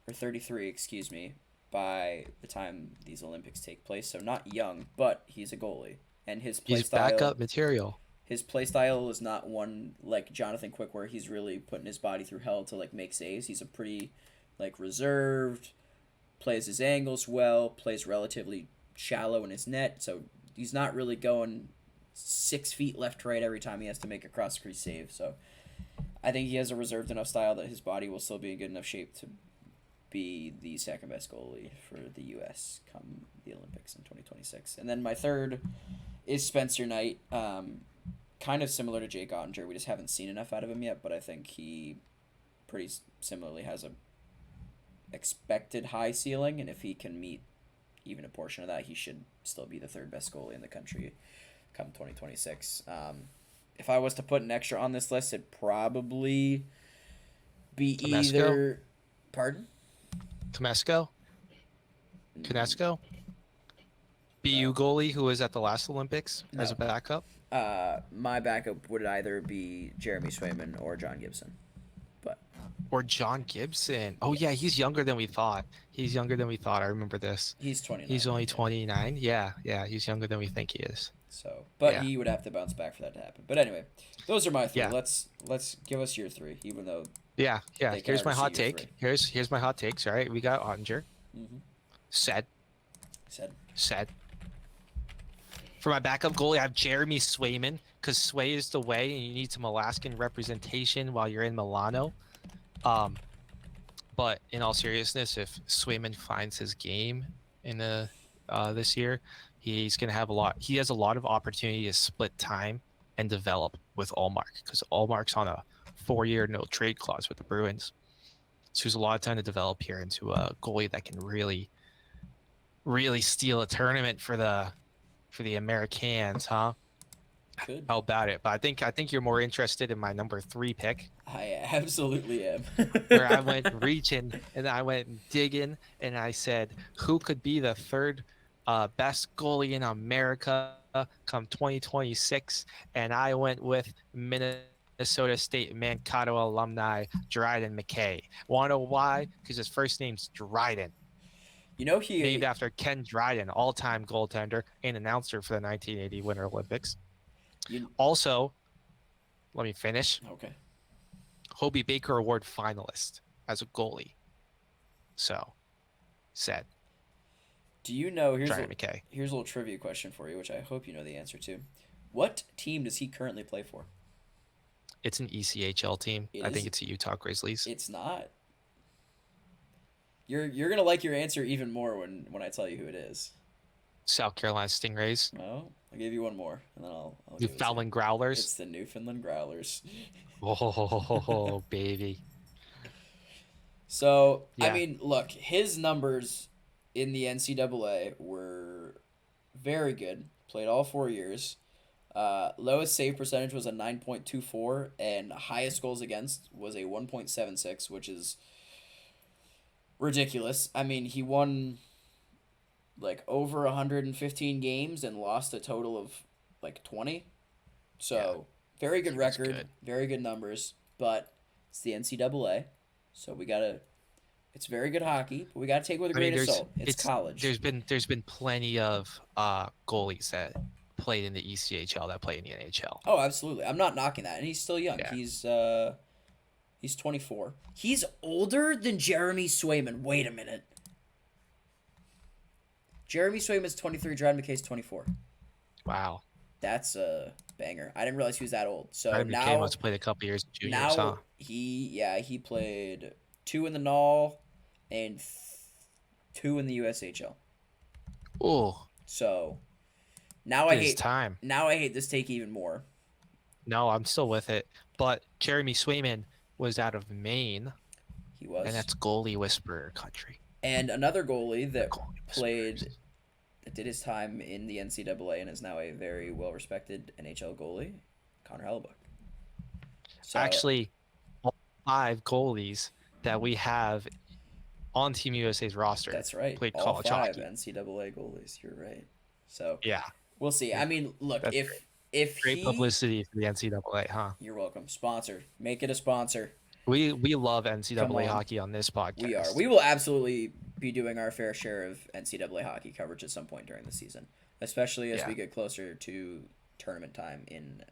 or 33, excuse me, by the time these Olympics take place. So not young, but he's a goalie. And He's backup material. his play style is not one like Jonathan Quick where he's really putting his body through hell to like make saves. He's a pretty like reserved, plays his angles well, plays relatively shallow in his net, so he's not really going 6 feet left to right every time he has to make a cross crease save. So I think he has a reserved enough style that his body will still be in good enough shape to be the second best goalie for the U.S. come the Olympics in 2026. And then my third is Spencer Knight. Kind of similar to Jake Ottinger. We just haven't seen enough out of him yet, but I think he pretty similarly has a expected high ceiling, and if he can meet even a portion of that, he should still be the third best goalie in the country come 2026. If I was to put an extra on this list, it'd probably be Tomesco? either. Pardon? Tomesco? Kinesco? BU No. goalie who was at the last Olympics as a No. backup. My backup would either be Jeremy Swayman or John Gibson. But Or John Gibson. Oh yeah, he's younger than we thought. He's younger than we thought. I remember this. he's 29. He's only yeah. 29. Yeah, he's younger than we think he is. So, but Yeah. he would have to bounce back for that to happen. But anyway, those are my three. Yeah. Let's give us your three, even though. Yeah. They can Here's my already hot see your take. Here's my hot takes. All right, we got Ottinger. Mm-hmm. Said. Said. For my backup goalie, I have Jeremy Swayman because Sway is the way, and you need some Alaskan representation while you're in Milano. But in all seriousness, if Swayman finds his game in the this year, he's gonna have a lot. He has a lot of opportunity to split time and develop with Allmark because Allmark's on a 4-year no trade clause with the Bruins. So there's a lot of time to develop here into a goalie that can really, really steal a tournament for the Americans, huh? Good. How about it? But I think you're more interested in my number 3 pick, I absolutely am. where I went reaching and I went digging and I said, who could be the third best goalie in America come 2026? And I went with Minnesota State Mankato alumni Dryden McKay. Want to know why? Because his first name's Dryden. You know Named after Ken Dryden, all-time goaltender and announcer for the 1980 Winter Olympics. You, Also, let me finish. okay. Hobie Baker Award finalist as a goalie. So, said Do you know? Dryden McKay. Here's a little trivia question for you, which I hope you know the answer to. What team does he currently play for? It's an ECHL team. It I think is- it's the Utah Grizzlies. It's not. You're gonna like your answer even more when I tell you who it is. South Carolina Stingrays. Well, I'll give you one more, and then I'll give it to you. Newfoundland Growlers. It's the Newfoundland Growlers. Oh, baby. So, I Yeah. mean, look, his numbers in the NCAA were very good. Played all 4 years. Lowest save percentage was a 9.24, and highest goals against was a 1.76, which is ridiculous. I mean, he won like over 115 games and lost a total of like 20. Yeah. So, very good He was record, good. very good numbers, but it's the NCAA. So, we got to it's very good hockey, but we got to take it with a I mean, grain of salt. It's it's college. there's been plenty of goalies that played in the ECHL that play in the NHL. Oh, absolutely. I'm not knocking that. And he's still young. Yeah. He's 24. He's older than Jeremy Swayman. Wait a minute. Jeremy Swayman's 23, Dryden McKay's 24. Wow. That's a banger. I didn't realize he was that old. So Brandon McKay now must have played a couple years in juniors, now huh? he played 2 in the NAL and 2 in the USHL. Oh, So now I did his hate time. now I hate this take even more. No, I'm still with it. But Jeremy Swayman was out of Maine, He and was. that's goalie whisperer country. And another goalie that Goalie played whisperers. that did his time in the NCAA and is now a very well respected NHL goalie, Connor Hellebuck. So Actually, all 5 goalies that we have on Team USA's roster that's right. played All college five hockey. NCAA goalies. You're right. So Yeah, we'll see. I mean, look, that's great. if Great he publicity for the NCAA, huh? you're welcome. Sponsor. Make it a sponsor. We love Come NCAA on. hockey on this We are. podcast. We will absolutely be doing our fair share of NCAA hockey coverage at some point during the season, especially as Yeah. we get closer to tournament time in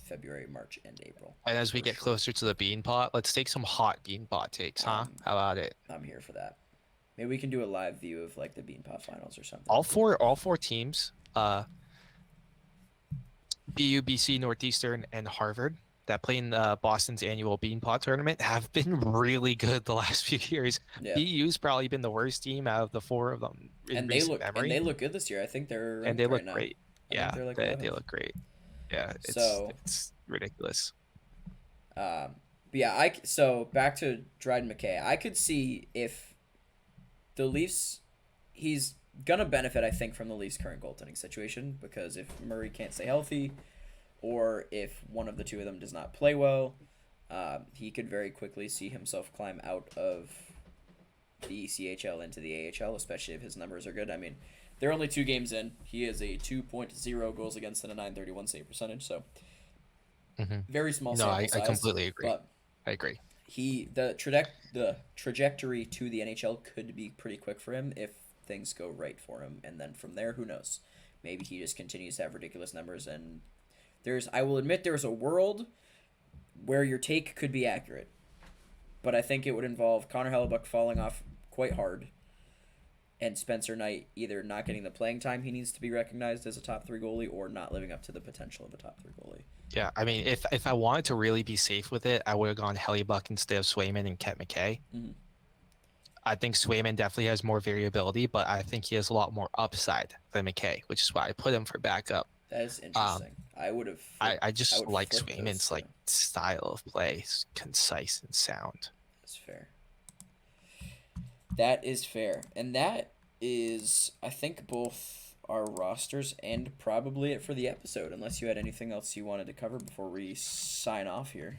February, March, and April. And as we For get sure. closer to the bean pot, let's take some hot bean pot takes, huh? How about it? I'm here for that. Maybe we can do a live view of like the Beanpot finals or something. All four teams, BU, BC, Northeastern, and Harvard that play in Boston's annual Bean Pot tournament have been really good the last few years. Yeah. BU's probably been the worst team out of the 4 of them in And recent memory. they look good this year. I think they're And ranked they right look now. great. I Yeah, think they're like they 11th. look great. Yeah, So- it's ridiculous. But yeah, so back to Dryden McKay. I could see if the Leafs, he's gonna benefit, I think, from the Leafs' current goaltending situation because if Murray can't stay healthy, or if one of the two of them does not play well, he could very quickly see himself climb out of the ECHL into the AHL, especially if his numbers are good. I mean, they're only 2 games in. He has a 2.0 goals against and a 931 save percentage, so very small No, sample I size. completely agree. But I agree. the trajectory to the NHL could be pretty quick for him if things go right for him, and then from there, who knows? Maybe he just continues to have ridiculous numbers, and I will admit there's a world where your take could be accurate, but I think it would involve Connor Hellebuck falling off quite hard, and Spencer Knight either not getting the playing time he needs to be recognized as a top 3 goalie or not living up to the potential of a top 3 goalie. Yeah, I mean, if I wanted to really be safe with it, I would have gone Hellebuck instead of Swayman and Kent McKay. Mhm. I think Swayman definitely has more variability, but I think he has a lot more upside than McKay, which is why I put him for backup. That is interesting. I would have. I just would like flip those Swayman's two. like style of play, it's concise and sound. That's fair. That is fair. And that is, I think, both our rosters and probably it for the episode, unless you had anything else you wanted to cover before we sign off here.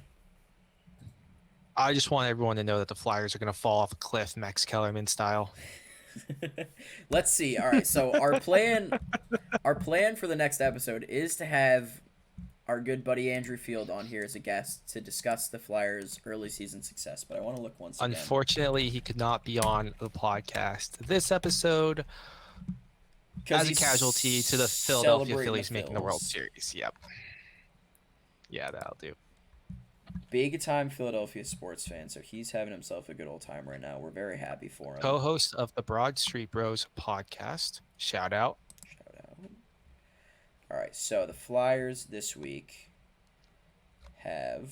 I just want everyone to know that the Flyers are going to fall off a cliff, Max Kellerman style. Let's see. All right, so our plan for the next episode is to have our good buddy Andrew Field on here as a guest to discuss the Flyers' early season success. But I want to look once again. Unfortunately, he could not be on the podcast this episode as a he's casualty to the Philadelphia celebrating Phillies making the World Phils. Series. Yep. Yeah, that'll do. Big time Philadelphia sports fan, so he's having himself a good old time right now. We're very happy for him. Co-host of the Broad Street Bros podcast. Shout out. Shout out. All right, so the Flyers this week have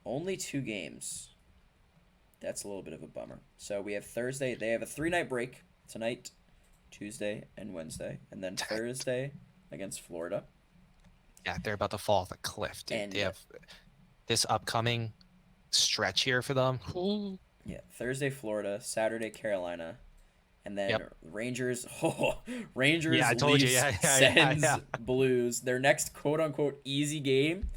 only 2 games. That's a little bit of a bummer. So we have Thursday. They have a 3-night break tonight, Tuesday, and Wednesday, and then Thursday against Florida. Yeah, they're about to fall off a cliff, dude. And- They have this upcoming stretch here for them. Yeah, Thursday Florida, Saturday Carolina, and then Yep. Rangers. Oh, Yeah, Rangers, I told you. Leafs, Yeah, yeah, yeah, Sens, yeah. Blues. Their next quote unquote easy game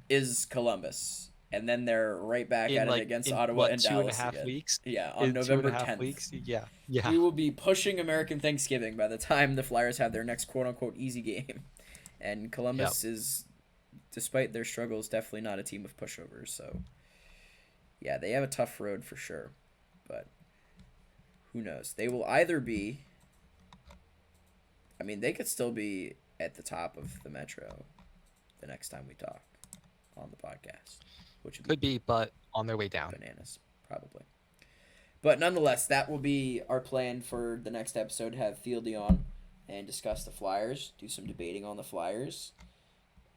is Columbus, and then they're right back at it against In Ottawa what, and two and a Dallas half again. weeks? Yeah, on In two and a November half 10th. weeks? Yeah, yeah, We will be pushing American Thanksgiving by the time the Flyers have their next quote unquote easy game. And yep. Columbus is, despite their struggles, definitely not a team of pushovers. So, yeah, they have a tough road for sure. But who knows? They will either be, I mean, they could still be at the top of the Metro the next time we talk on the podcast, which would be Could be, but on their way down. bananas, probably. But nonetheless, that will be our plan for the next episode. Have Fieldy on and discuss the Flyers, do some debating on the Flyers,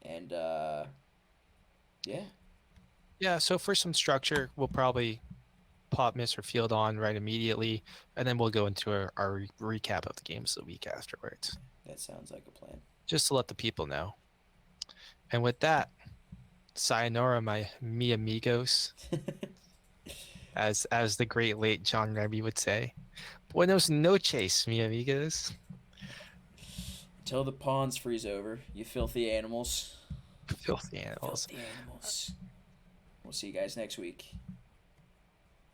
and yeah, Yeah, so for some structure, we'll probably pop Mr. Field on right immediately, and then we'll go into our recap of the games the week afterwards, that sounds like a plan. just to let the people know. And with that, sayonara, my mi amigos, as the great late John Remy would say. Buenos noches, mi amigos. Until the ponds freeze over, you filthy animals. Filthy animals. Filthy animals. We'll see you guys next week.